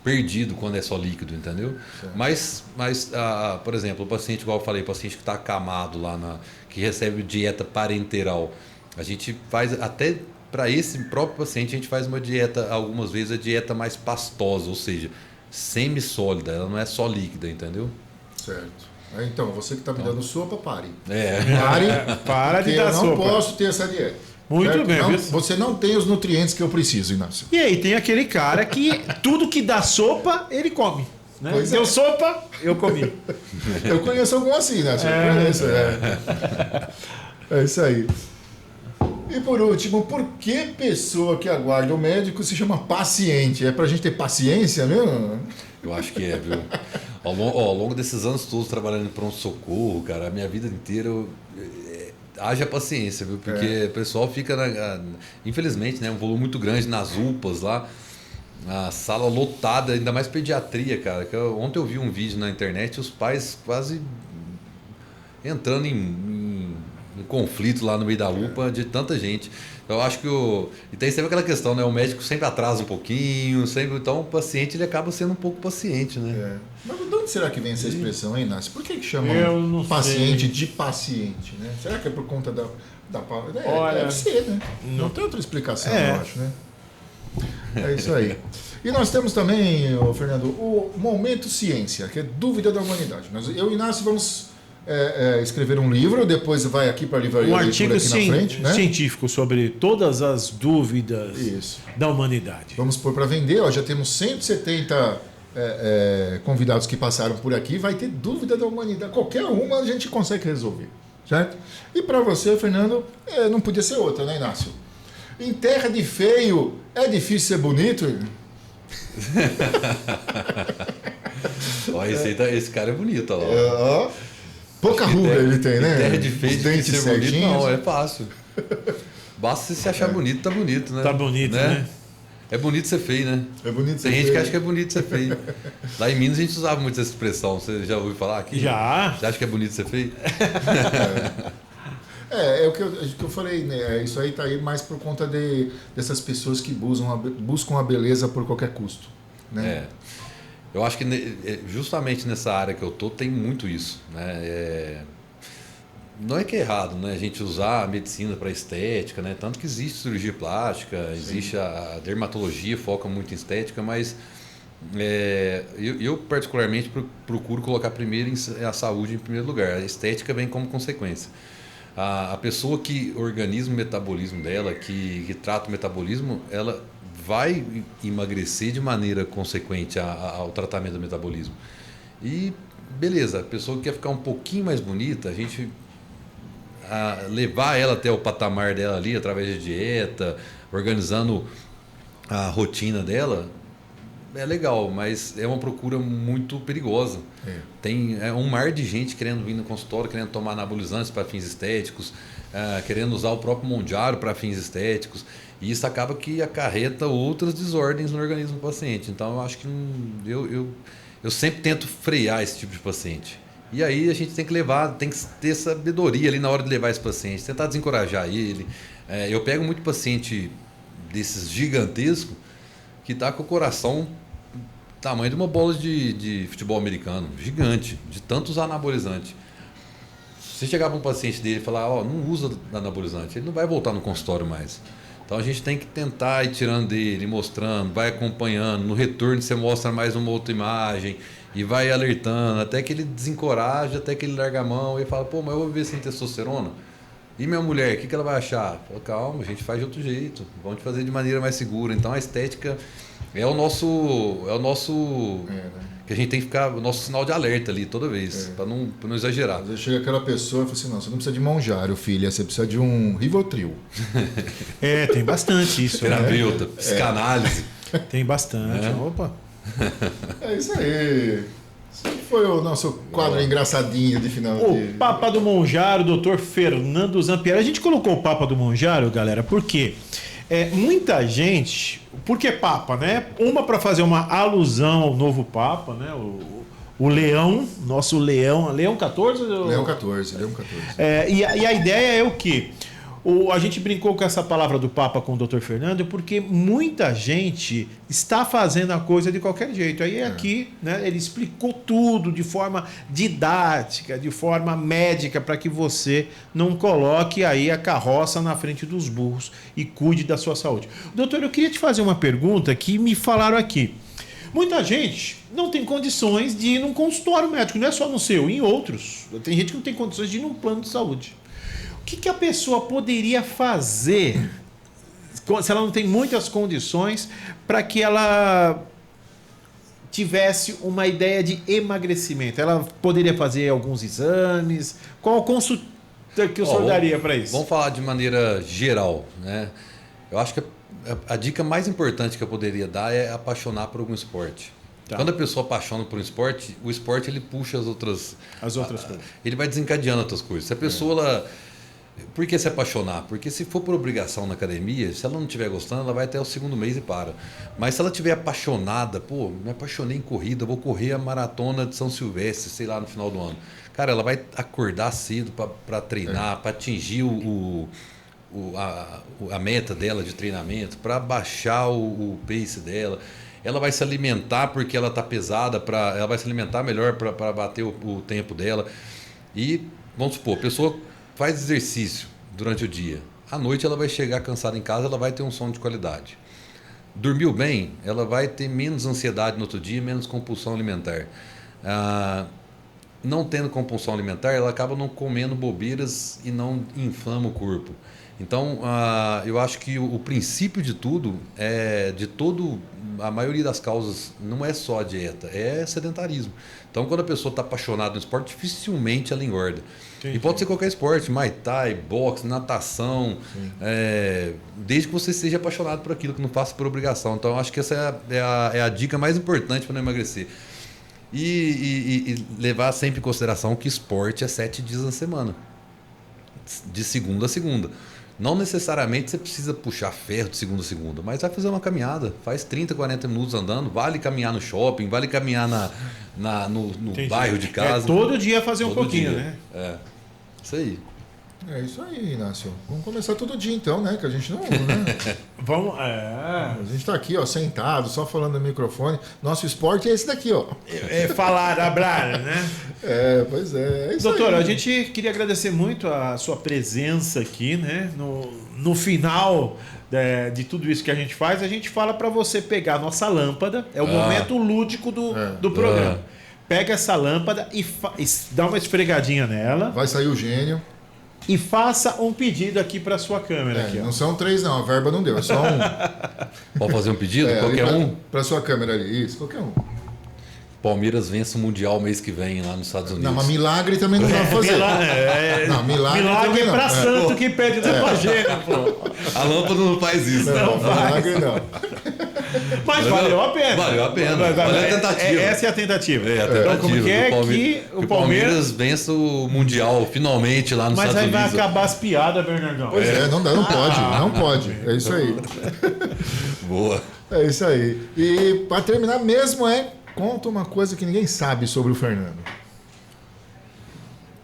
perdido quando é só líquido, entendeu? Mas por exemplo, o paciente, igual eu falei, o paciente que está acamado lá, que recebe dieta parenteral, a gente faz até... Para esse próprio paciente, a gente faz uma dieta, algumas vezes a dieta mais pastosa, ou seja, semi-sólida, ela não é só líquida, entendeu? Certo. Então, você que está me dando sopa, pare. Para de dar sopa. Eu não posso ter essa dieta. Muito certo? bem. Você não tem os nutrientes que eu preciso, Inácio. E aí tem aquele cara que tudo que dá sopa, ele come. Né? Deu sopa, eu comi. Eu conheço algum assim, Inácio. Eu conheço. É isso aí. E por último, por que pessoa que aguarda o médico se chama paciente? É pra gente ter paciência mesmo? Eu acho que viu? Ao longo desses anos todos trabalhando em pronto-socorro, cara, a minha vida inteira, haja paciência, viu? Porque o pessoal fica, infelizmente, né, um volume muito grande nas UPAs lá, a sala lotada, ainda mais pediatria, cara. Ontem eu vi um vídeo na internet, os pais quase entrando em conflito lá no meio da lupa de tanta gente. Eu acho que e tem sempre aquela questão, né? O médico sempre atrasa um pouquinho, então o paciente ele acaba sendo um pouco paciente, né? Mas de onde será que vem essa expressão, hein, Inácio? Por que chamam paciente de paciente, né? Será que é por conta da palavra? Deve ser, né? Não tem outra explicação, eu acho, né? É isso aí. E nós temos também, Fernando, o Momento Ciência, que é dúvida da humanidade. Eu e Inácio vamos escrever um livro, depois vai aqui para a livraria. Um artigo aqui na frente, né? científico sobre todas as dúvidas da humanidade. Vamos pôr para vender, já temos 170 convidados que passaram por aqui, vai ter dúvida da humanidade. Qualquer uma a gente consegue resolver, certo? E para você, Fernando, não podia ser outra, né, Inácio? Em terra de feio, é difícil ser bonito? Olha, esse cara é bonito, ó. Pouca ruga ele tem, né? Terra de feio, dentes ser bonito, não, é certinhos. fácil. Basta você se achar bonito, tá bonito, né? Tá bonito, né? É bonito ser feio, né? É bonito ser Tem gente feio. que acha que é bonito ser feio. Lá em Minas a gente usava muito essa expressão. Você já ouviu falar aqui? Já. Você acha que é bonito ser feio? É o que eu falei, né? Isso aí tá aí mais por conta dessas pessoas que buscam a beleza por qualquer custo, né? Eu acho que justamente nessa área que eu tô tem muito isso, né? Não é que é errado, né? A gente usar a medicina para estética, né? Tanto que existe cirurgia plástica, existe a dermatologia, foca muito em estética, mas eu particularmente procuro colocar primeiro a saúde em primeiro lugar. A estética vem como consequência. A pessoa que organiza o metabolismo dela, que trata o metabolismo, ela vai emagrecer de maneira consequente ao tratamento do metabolismo. E beleza, a pessoa que quer ficar um pouquinho mais bonita, a gente levar ela até o patamar dela ali, através de dieta, organizando a rotina dela, é legal, mas é uma procura muito perigosa. Tem um mar de gente querendo vir no consultório, querendo tomar anabolizantes para fins estéticos, querendo usar o próprio Mondiaro para fins estéticos, e isso acaba que acarreta outras desordens no organismo do paciente. Então eu acho que eu sempre tento frear esse tipo de paciente. E aí a gente tem que ter sabedoria ali na hora de levar esse paciente, tentar desencorajar ele. Eu pego muito paciente desses gigantescos que está com o coração tamanho de uma bola de futebol americano, gigante, de tantos anabolizantes. Se você chegar para um paciente dele e falar, não usa anabolizante, ele não vai voltar no consultório mais. Então a gente tem que tentar ir tirando dele, mostrando, vai acompanhando, no retorno você mostra mais uma outra imagem e vai alertando, até que ele desencoraja, até que ele larga a mão e fala, mas eu vou viver sem testosterona? E minha mulher, o que ela vai achar? Fala, calma, a gente faz de outro jeito, vamos te fazer de maneira mais segura. Então a estética é o nosso que a gente tem que ficar, o nosso sinal de alerta ali toda vez, para não exagerar. Às vezes chega aquela pessoa e fala assim, não, você não precisa de Mondiaro, filha, você precisa de um Rivotril. Tem bastante isso. Terapeuta, psicanálise. Tem bastante. Opa! É isso aí. Esse foi o nosso quadro engraçadinho de final. O Papa do Mondiaro, Dr. Fernando Zampieri. A gente colocou o Papa do Mondiaro, galera, porque muita gente... Por que Papa, né? Uma para fazer uma alusão ao novo Papa, né? O Leão, nosso Leão. Leão 14? Leão 14. E a ideia é o quê? A gente brincou com essa palavra do Papa com o Dr. Fernando porque muita gente está fazendo a coisa de qualquer jeito. Aí aqui, né, ele explicou tudo de forma didática, de forma médica, para que você não coloque aí a carroça na frente dos burros e cuide da sua saúde. Doutor, eu queria te fazer uma pergunta que me falaram aqui. Muita gente não tem condições de ir num consultório médico, não é só no seu, em outros. Tem gente que não tem condições de ir num plano de saúde. O que a pessoa poderia fazer se ela não tem muitas condições para que ela tivesse uma ideia de emagrecimento? Ela poderia fazer alguns exames? Qual consulta que o senhor daria para isso? Vamos falar de maneira geral, né? Eu acho que a dica mais importante que eu poderia dar é apaixonar por algum esporte. Tá. Quando a pessoa apaixona por um esporte, o esporte ele puxa as outras coisas. Ele vai desencadeando outras coisas. Se a pessoa Por que se apaixonar? Porque se for por obrigação na academia, se ela não estiver gostando, ela vai até o segundo mês e para. Mas se ela estiver apaixonada, pô, me apaixonei em corrida, vou correr a maratona de São Silvestre, sei lá, no final do ano. Cara, ela vai acordar cedo para treinar, para atingir a meta dela de treinamento, para baixar o pace dela. Ela vai se alimentar porque ela está pesada, ela vai se alimentar melhor para bater o tempo dela. E, vamos supor, a pessoa faz exercício durante o dia. À noite ela vai chegar cansada em casa, ela vai ter um sono de qualidade. Dormiu bem, ela vai ter menos ansiedade no outro dia, menos compulsão alimentar. Não tendo compulsão alimentar, ela acaba não comendo bobeiras e não inflama o corpo. Então, eu acho que o princípio de tudo, a maioria das causas não é só a dieta, é sedentarismo. Então, quando a pessoa está apaixonada no esporte, dificilmente ela engorda. Entendi. E pode ser qualquer esporte, Muay Thai, boxe, natação, desde que você esteja apaixonado por aquilo, que não faça por obrigação. Então, eu acho que essa é a dica mais importante para não emagrecer. E levar sempre em consideração que esporte é 7 dias na semana, de segunda a segunda. Não necessariamente você precisa puxar ferro de segunda a segunda, mas vai fazer uma caminhada, faz 30, 40 minutos andando, vale caminhar no shopping, vale caminhar no bairro de casa. Todo dia fazer um pouquinho, né? Isso aí. É isso aí, Inácio. Vamos começar todo dia então, né? Que a gente não... Né? Vamos... A gente tá aqui, ó, sentado, só falando no microfone. Nosso esporte é esse daqui, ó. Falar, hablar, né? Pois é. É isso Doutor, aí. a gente queria agradecer muito a sua presença aqui, né? No final de tudo isso que a gente faz, a gente fala para você pegar a nossa lâmpada. É o momento lúdico do programa. Pega essa lâmpada e dá uma esfregadinha nela. Vai sair o gênio. E faça um pedido aqui para sua câmera. Aqui, ó. Não são 3 não, a verba não deu, é só um. Pode fazer um pedido? Qualquer um? Para sua câmera ali, isso, qualquer um. Palmeiras vence o Mundial mês que vem lá nos Estados Unidos. Não, mas milagre também não dá pra fazer. Milagre é pra santo que pede da pagina, pô. A lâmpada não faz isso. Não, milagre não. Mas valeu a pena. Valeu a pena. Valeu a tentativa. Essa é a tentativa. Então, como que é que o Palmeiras vença o Mundial finalmente lá nos Estados Unidos. Mas aí vai acabar as piadas, Bernardão. Pois não pode. É isso aí. Boa. É isso aí. E para terminar mesmo conta uma coisa que ninguém sabe sobre o Fernando.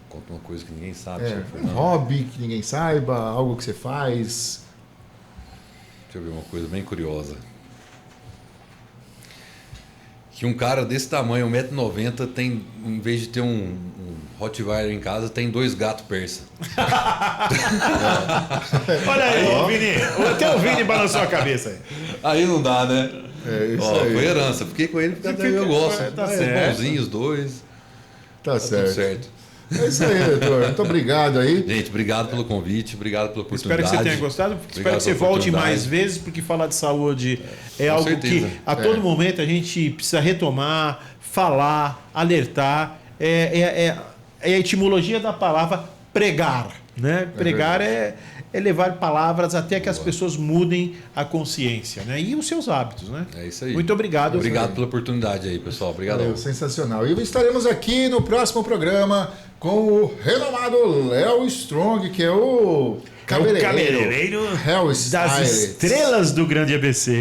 Conta uma coisa que ninguém sabe sobre o Fernando. Um hobby que ninguém saiba, algo que você faz. Deixa eu ver uma coisa bem curiosa. Que um cara desse tamanho, 1,90 m, tem, em vez de ter um Rottweiler em casa, tem 2 gatos persa. Olha aí, Vini. Até o Vini balançou a cabeça aí. Aí não dá, né? É isso aí. Foi herança. Fiquei com ele porque até eu gosto. Tá certo. Bonzinhos os dois. Tá certo. Tudo certo. É isso aí, doutor. Muito obrigado aí. Gente, obrigado pelo convite, obrigado pela oportunidade. Espero que você tenha gostado. Espero que você volte mais vezes, porque falar de saúde é algo certeza. Que a todo momento a gente precisa retomar, falar, alertar. É a etimologia da palavra pregar. Né? Pregar é levar palavras até que as pessoas mudem a consciência, né? E os seus hábitos, né? É isso aí. Muito obrigado. Obrigado pela oportunidade aí, pessoal. Obrigado. Sensacional. E estaremos aqui no próximo programa com o renomado Léo Strong, que é o cabeleireiro das estrelas do Grande ABC.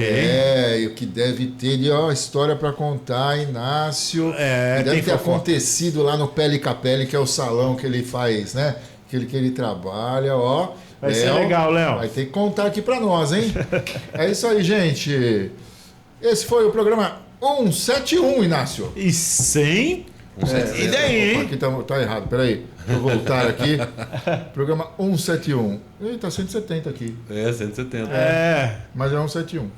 E o que deve ter história para contar, Inácio. Que deve ter acontecido lá no Pele Capelli, que é o salão que ele faz, né? Que ele trabalha, ó. Vai ser legal, Léo. Vai ter que contar aqui para nós, hein? É isso aí, gente. Esse foi o programa 171, Inácio. E sem... E daí, hein? Aqui tá errado, peraí. Vou voltar aqui. Programa 171. Tá 170 aqui. 170. Mas é 171.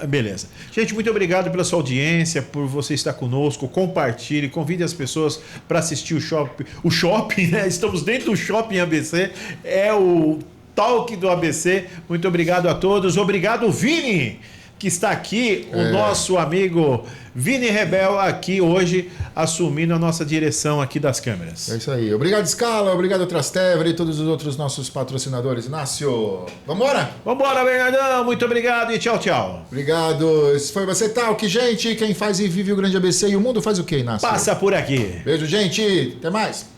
Beleza. Gente, muito obrigado pela sua audiência, por você estar conosco. Compartilhe, convide as pessoas para assistir o shopping. O shopping, né? Estamos dentro do shopping ABC. É o Talk do ABC. Muito obrigado a todos. Obrigado, Vini, que está aqui, o nosso amigo Vini Rebel, aqui hoje, assumindo a nossa direção aqui das câmeras. É isso aí. Obrigado, Scala. Obrigado, Trastevere e todos os outros nossos patrocinadores. Inácio, vambora? Vambora, Bernardão. Muito obrigado e tchau, tchau. Obrigado. Esse foi você, Talk, gente. Quem faz e vive o Grande ABC e o mundo faz o quê, Inácio? Passa por aqui. Beijo, gente. Até mais.